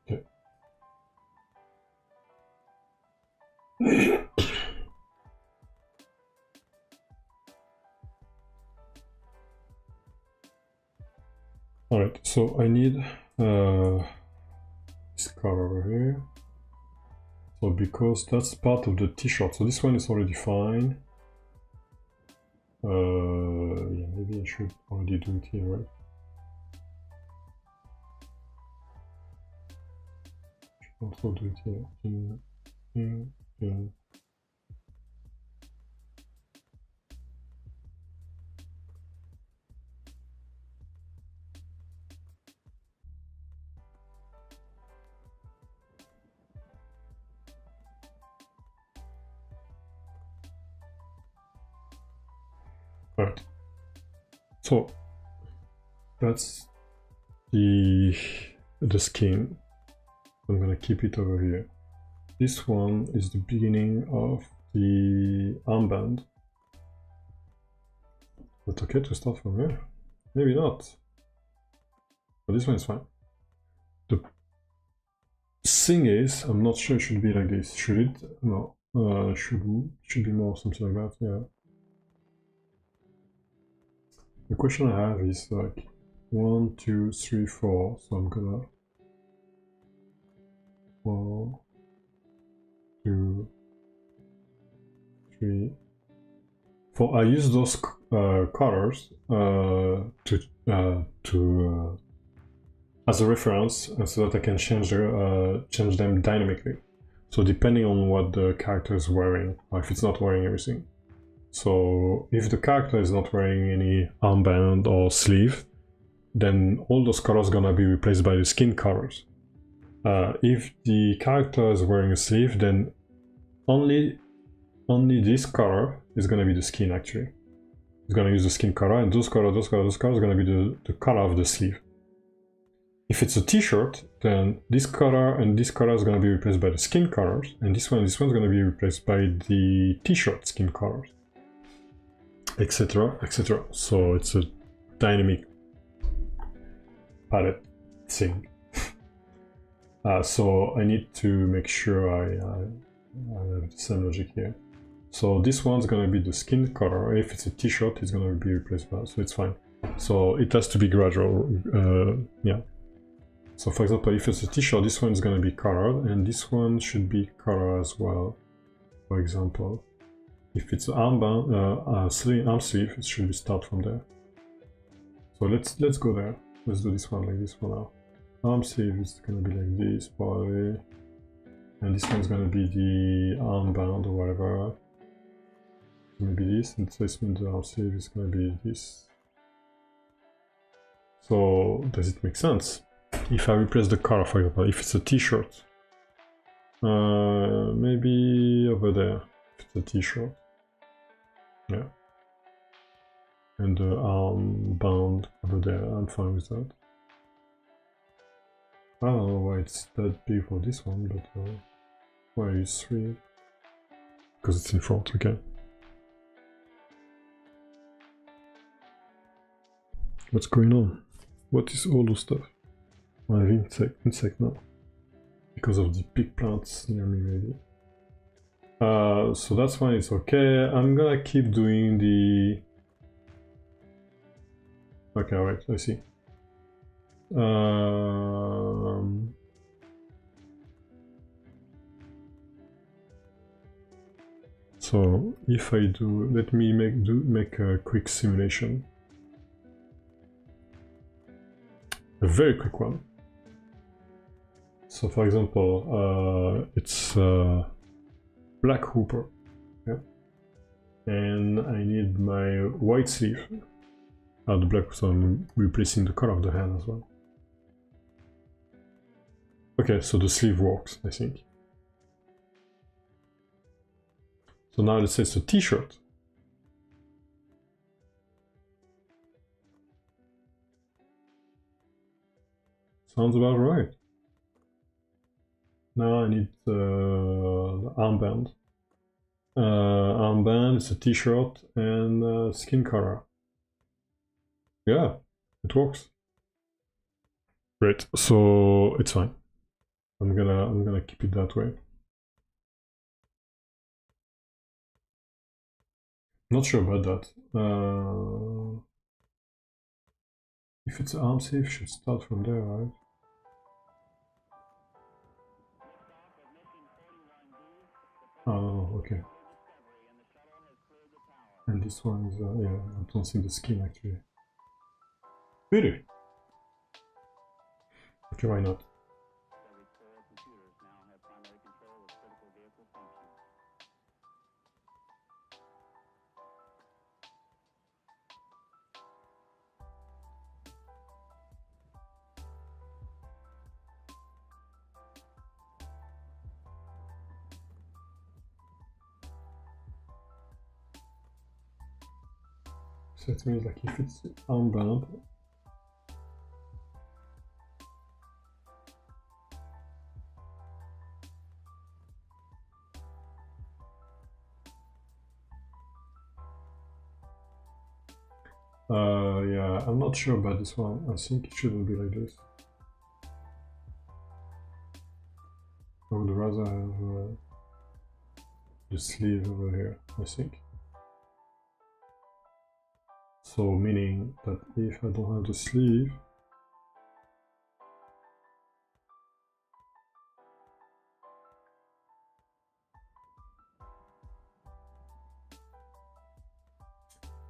Okay. Alright, so I need this color over here. So because that's part of the t-shirt, so this one is already fine. Yeah, maybe I should already do it here, right? Should also do it here. Right. So that's the skin. I'm gonna keep it over here. This one is the beginning of the armband. But okay to start from here? Maybe not. But this one is fine. The thing is, I'm not sure it should be like this. Should it? No. Should be more something like that, yeah. The question I have is like 1, 2, 3, 4. So I'm gonna 1, 2, 3, 4. I use those colors as a reference so that I can change them dynamically. So depending on what the character is wearing, or if it's not wearing everything. So if the character is not wearing any armband or sleeve, then all those colors are gonna be replaced by the skin colors. If the character is wearing a sleeve, then only this color is gonna be the skin actually. It's gonna use the skin color, and those colors are gonna be the color of the sleeve. If it's a t-shirt, then this color and this color is gonna be replaced by the skin colors, and this one's gonna be replaced by the t-shirt skin colors, etc., etc. So it's a dynamic palette thing. So I need to make sure I have the same logic here. So this one's gonna be the skin color. If it's a t-shirt, it's gonna be replaced by, so it's fine. So it has to be gradual, yeah. So for example, if it's a t-shirt, this one is gonna be colored, and this one should be colored as well. For example, if it's armband, arm sleeve, it should be start from there. So let's go there. Let's do this one like this for now. Arm sleeve is gonna be like this probably, And this one's gonna be the armband or whatever. Maybe this, and this means the arm sleeve is gonna be this. So does it make sense? If I replace the color, for example, if it's a t-shirt, maybe over there, if it's a t-shirt, yeah. And the armband over there, I'm fine with that. I don't know why it's that big for this one, but why is 3? Because it's in front, okay. What's going on? What is all those stuff? I have insect now. Because of the big plants near me, maybe. So that's fine, it's okay. I'm gonna keep doing the... Okay, alright, I see. So if I do, let me make a quick simulation. A very quick one. So for example, it's black hooper, yeah? And I need my white sleeve. The black, so I'm replacing the color of the hand as well. Okay, so the sleeve works, I think. So now let's say it's a t-shirt. Sounds about right. Now I need the armband. Armband is a t-shirt and skin color. Yeah, it works. Great, so it's fine. I'm gonna keep it that way. Not sure about that. If it's arm safe, should start from there, right? Oh, okay. And this one is, yeah, I don't see the skin actually. Really? Okay, why not? So it means like if it's armband, yeah, I'm not sure about this one. I think it shouldn't be like this. I would rather have the sleeve over here, I think. So meaning that if I don't have the sleeve,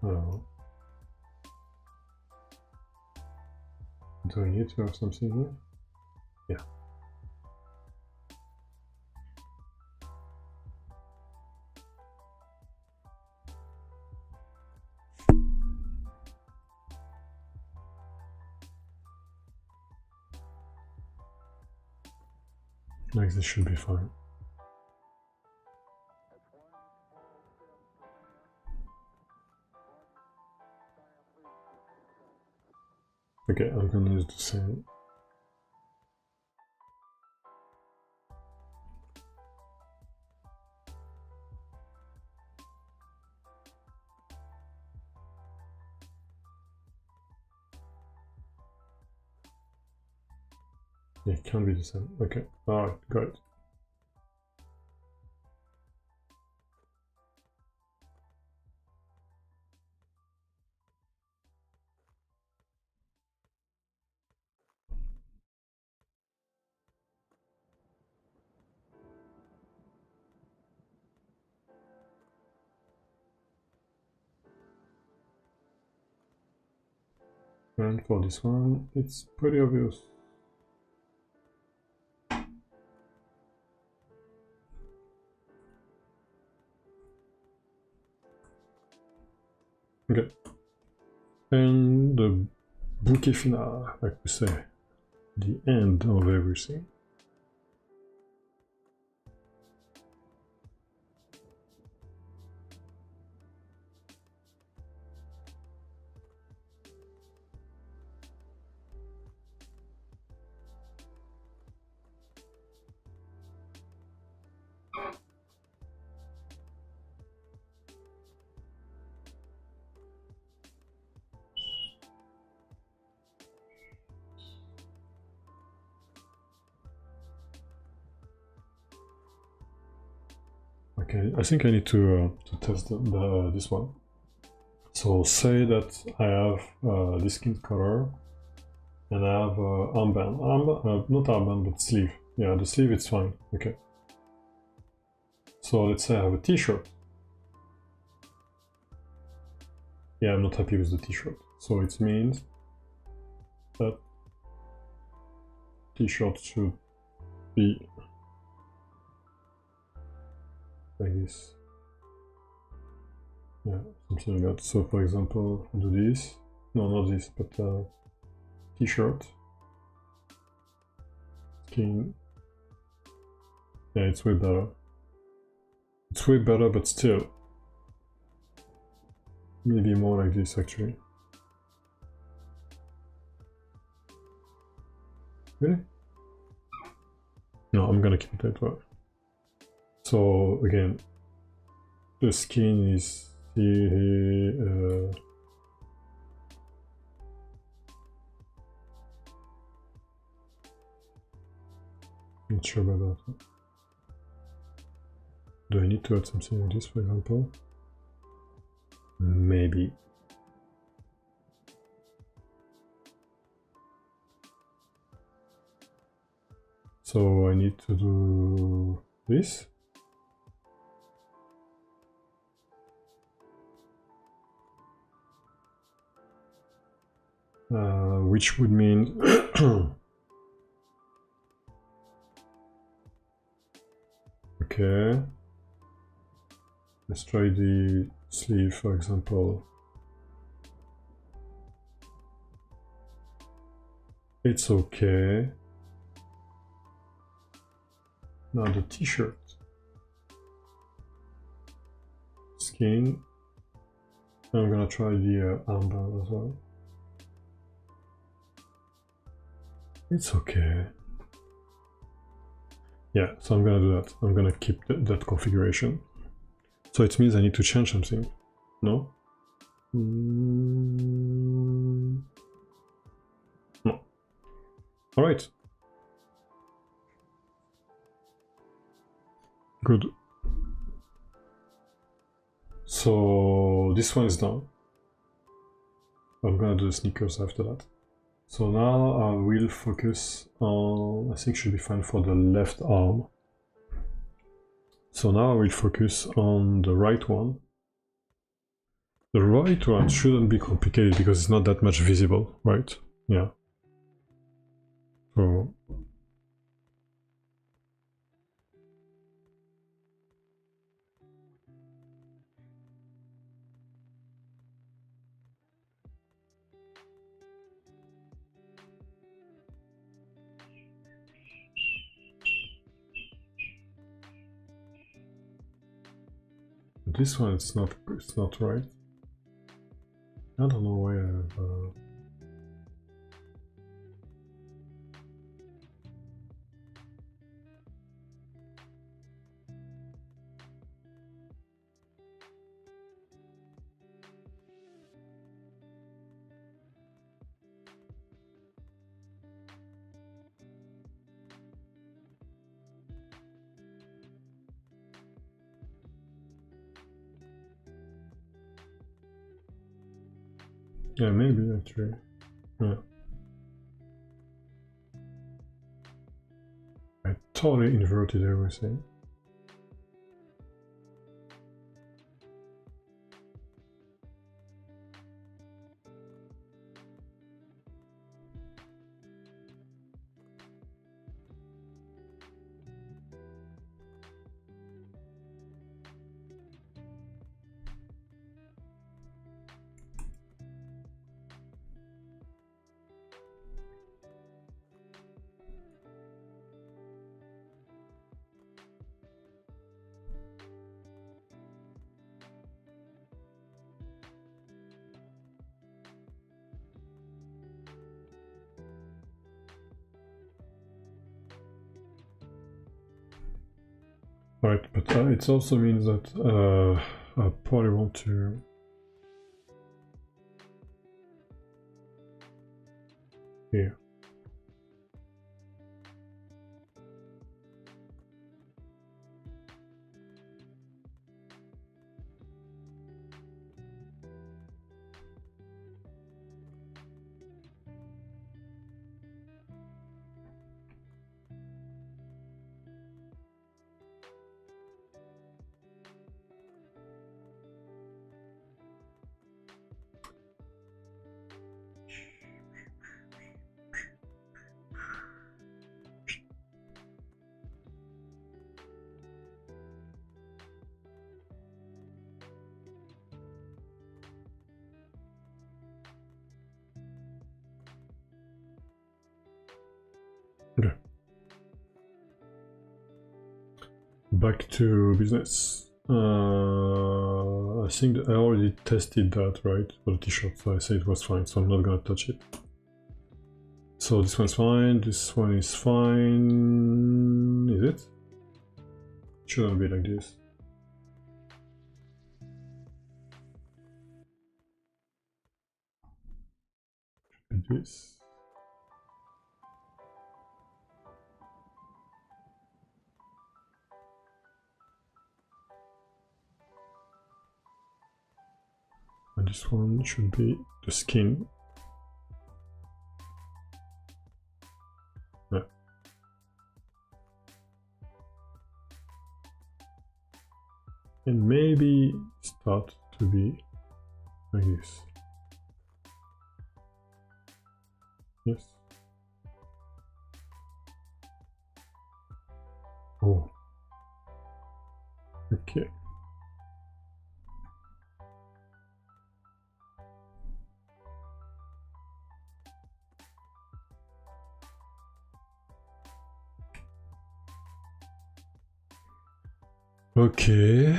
I don't know. Do I need to have something here? Yeah. Like this should be fine. Okay, I'm gonna use the same. Yeah, it can be the same. Okay, alright, got it. And for this one, it's pretty obvious. Okay. And the bouquet final, like we say, the end of everything. Okay, I think I need to test this one. So say that I have this skin color, and I have armband. Not armband, but sleeve. Yeah, the sleeve it's fine. Okay. So let's say I have a t-shirt. Yeah, I'm not happy with the t-shirt. So it means that t-shirt should be like this. Yeah, something like that. So for example, do this. No, not this, but t-shirt. Skin. Yeah, it's way better. It's way better, but still. Maybe more like this actually. Really? No, I'm gonna keep it that way. So again, the skin is here. Not sure about that. Do I need to add something like this, for example? Maybe. So I need to do this. Which would mean okay. Let's try the sleeve, for example. It's okay. Now the t-shirt. Skin. I'm gonna try the armband as well. It's okay. Yeah, so I'm gonna do that. I'm gonna keep that configuration. So it means I need to change something. No? No. Alright. Good. So this one is done. I'm gonna do the sneakers after that. So now I will focus on, I think should be fine for the left arm. So now I will focus on the right one. The right one shouldn't be complicated because it's not that much visible, right? Yeah. So this one it's not right. I don't know why I have yeah, maybe actually. Yeah. I totally inverted everything. Right, but it also means that I probably want to here. Okay. Back to business. I think that I already tested that, right? For the t-shirt, so I said it was fine, so I'm not gonna touch it. So this one's fine, this one is fine. Is it? It shouldn't be like this. Like this. And this one should be the skin. Yeah. And maybe start to be like this. Yes. Oh. Okay. Okay.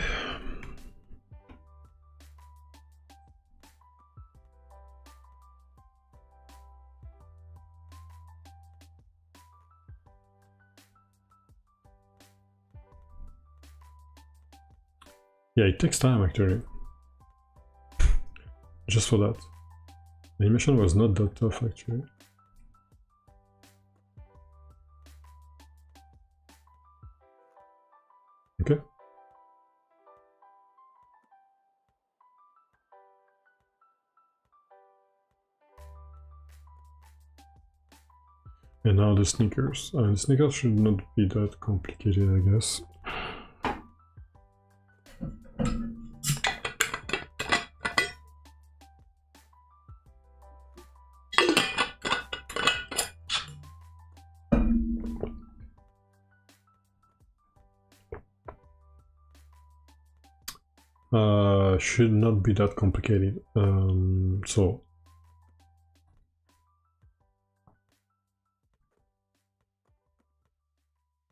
Yeah, it takes time actually. Just for that. The animation was not that tough actually. Okay. And now the sneakers. The sneakers should not be that complicated, I guess. Should not be that complicated. So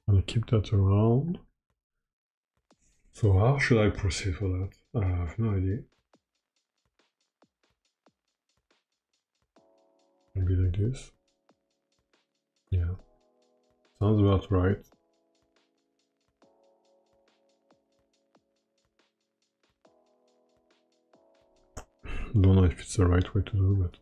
I'm gonna keep that around. So how should I proceed for that? I have no idea. Maybe like this. Yeah, sounds about right. Don't know if it's the right way to do, but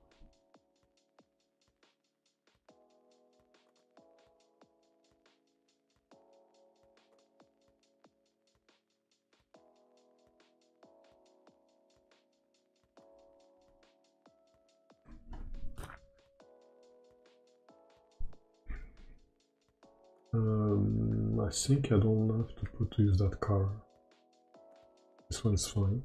I think I don't have to use that car. This one's fine.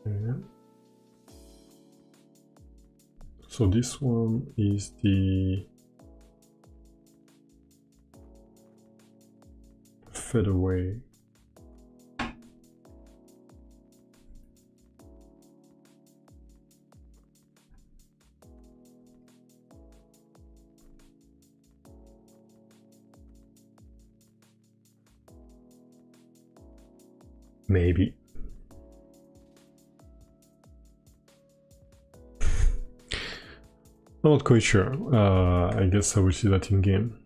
Okay. So this one is the featherweight. Maybe. I'm not quite sure. I guess I will see that in game.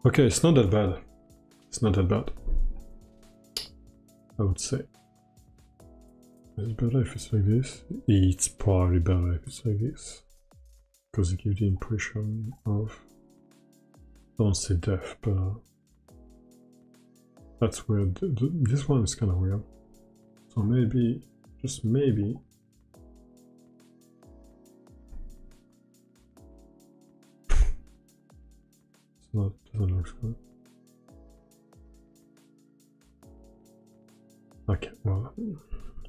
Okay, it's not that bad. It's not that bad, I would say. Is it better if it's like this? It's probably better if it's like this. Because it gives the impression of... I don't say death, but... that's weird. This one is kind of weird. So maybe, just maybe... it's not, doesn't look good. Okay, well,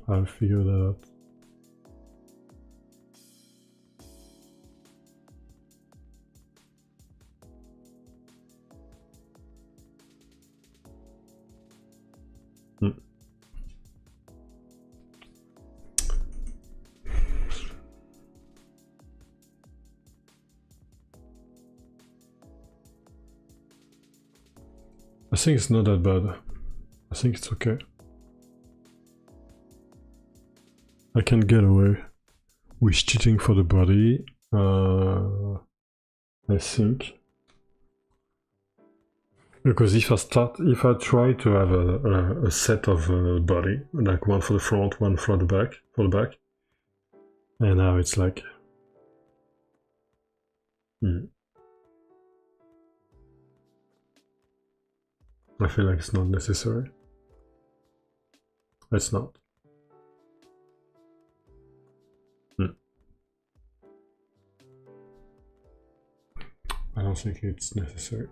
I'll figure that out. I think it's not that bad. I think it's okay. I can get away with cheating for the body. I think. Because if I try to have a set of body, like one for the front, one for the back, and now it's like, I feel like it's not necessary. It's not. I don't think it's necessary.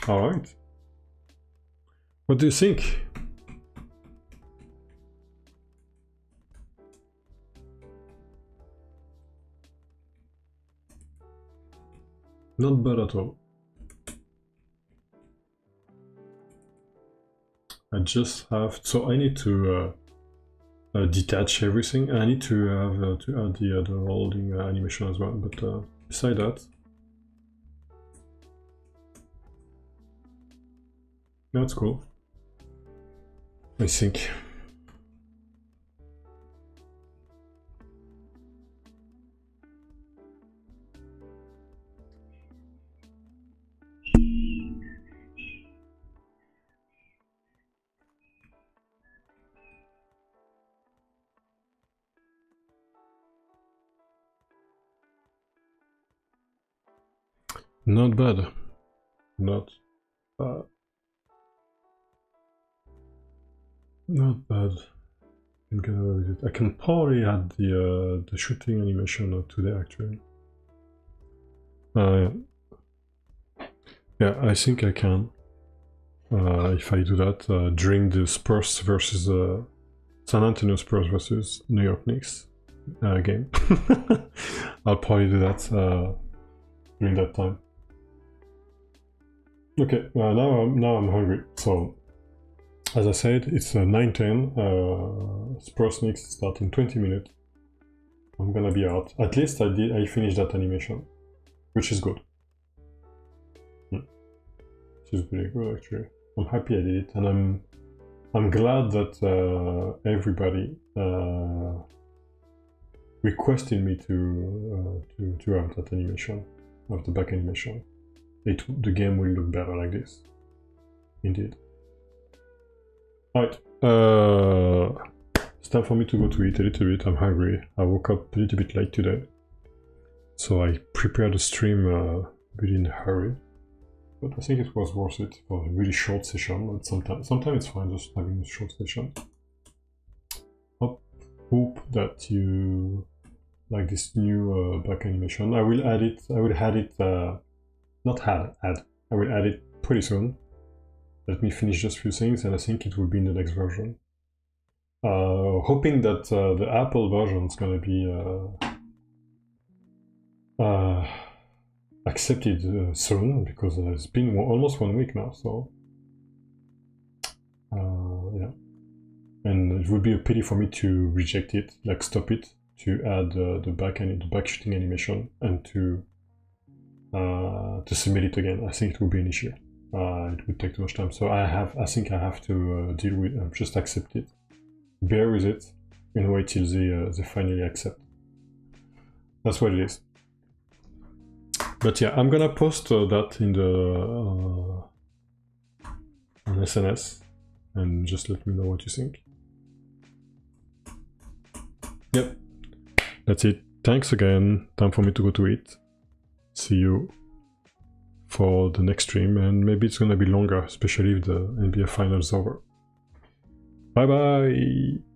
All right. What do you think? Not bad at all. I just have, so I need to detach everything. I need to have to add the other holding animation as well. But beside that, that's cool. I think. Not bad. Not bad. Not bad. I can get away with it. I can probably add the shooting animation today actually. Yeah, I think I can. If I do that during the Spurs versus San Antonio Spurs versus New York Knicks game. I'll probably do that during that time. Okay, now I'm hungry. So, as I said, it's 9:10. Spurs Knicks start in 20 minutes. I'm gonna be out. At least I finished that animation, which is good. Which is really good actually. I'm happy I did it, and I'm glad that everybody requested me to have that animation, of the back animation. The game will look better like this. Indeed. Right. It's time for me to go to eat a little bit. I'm hungry. I woke up a little bit late today, so I prepared the stream really in a hurry. But I think it was worth it for a really short session. But sometimes it's fine just having a short session. Hope that you like this new back animation. I will add it. I will add it pretty soon. Let me finish just a few things, and I think it will be in the next version. Hoping that the Apple version is gonna be accepted soon, because it's been almost 1 week now, so yeah. And it would be a pity for me to reject it, like stop it, to add the back shooting animation, and to to submit it again. I think it would be an issue. It would take too much time. So I think I have to deal with, just accept it, bear with it, and wait till they finally accept. That's what it is. But yeah, I'm gonna post that in the on SNS, and just let me know what you think. Yep, that's it. Thanks again. Time for me to go to eat. See you for the next stream, and maybe it's gonna be longer, especially if the NBA finals over. Bye bye.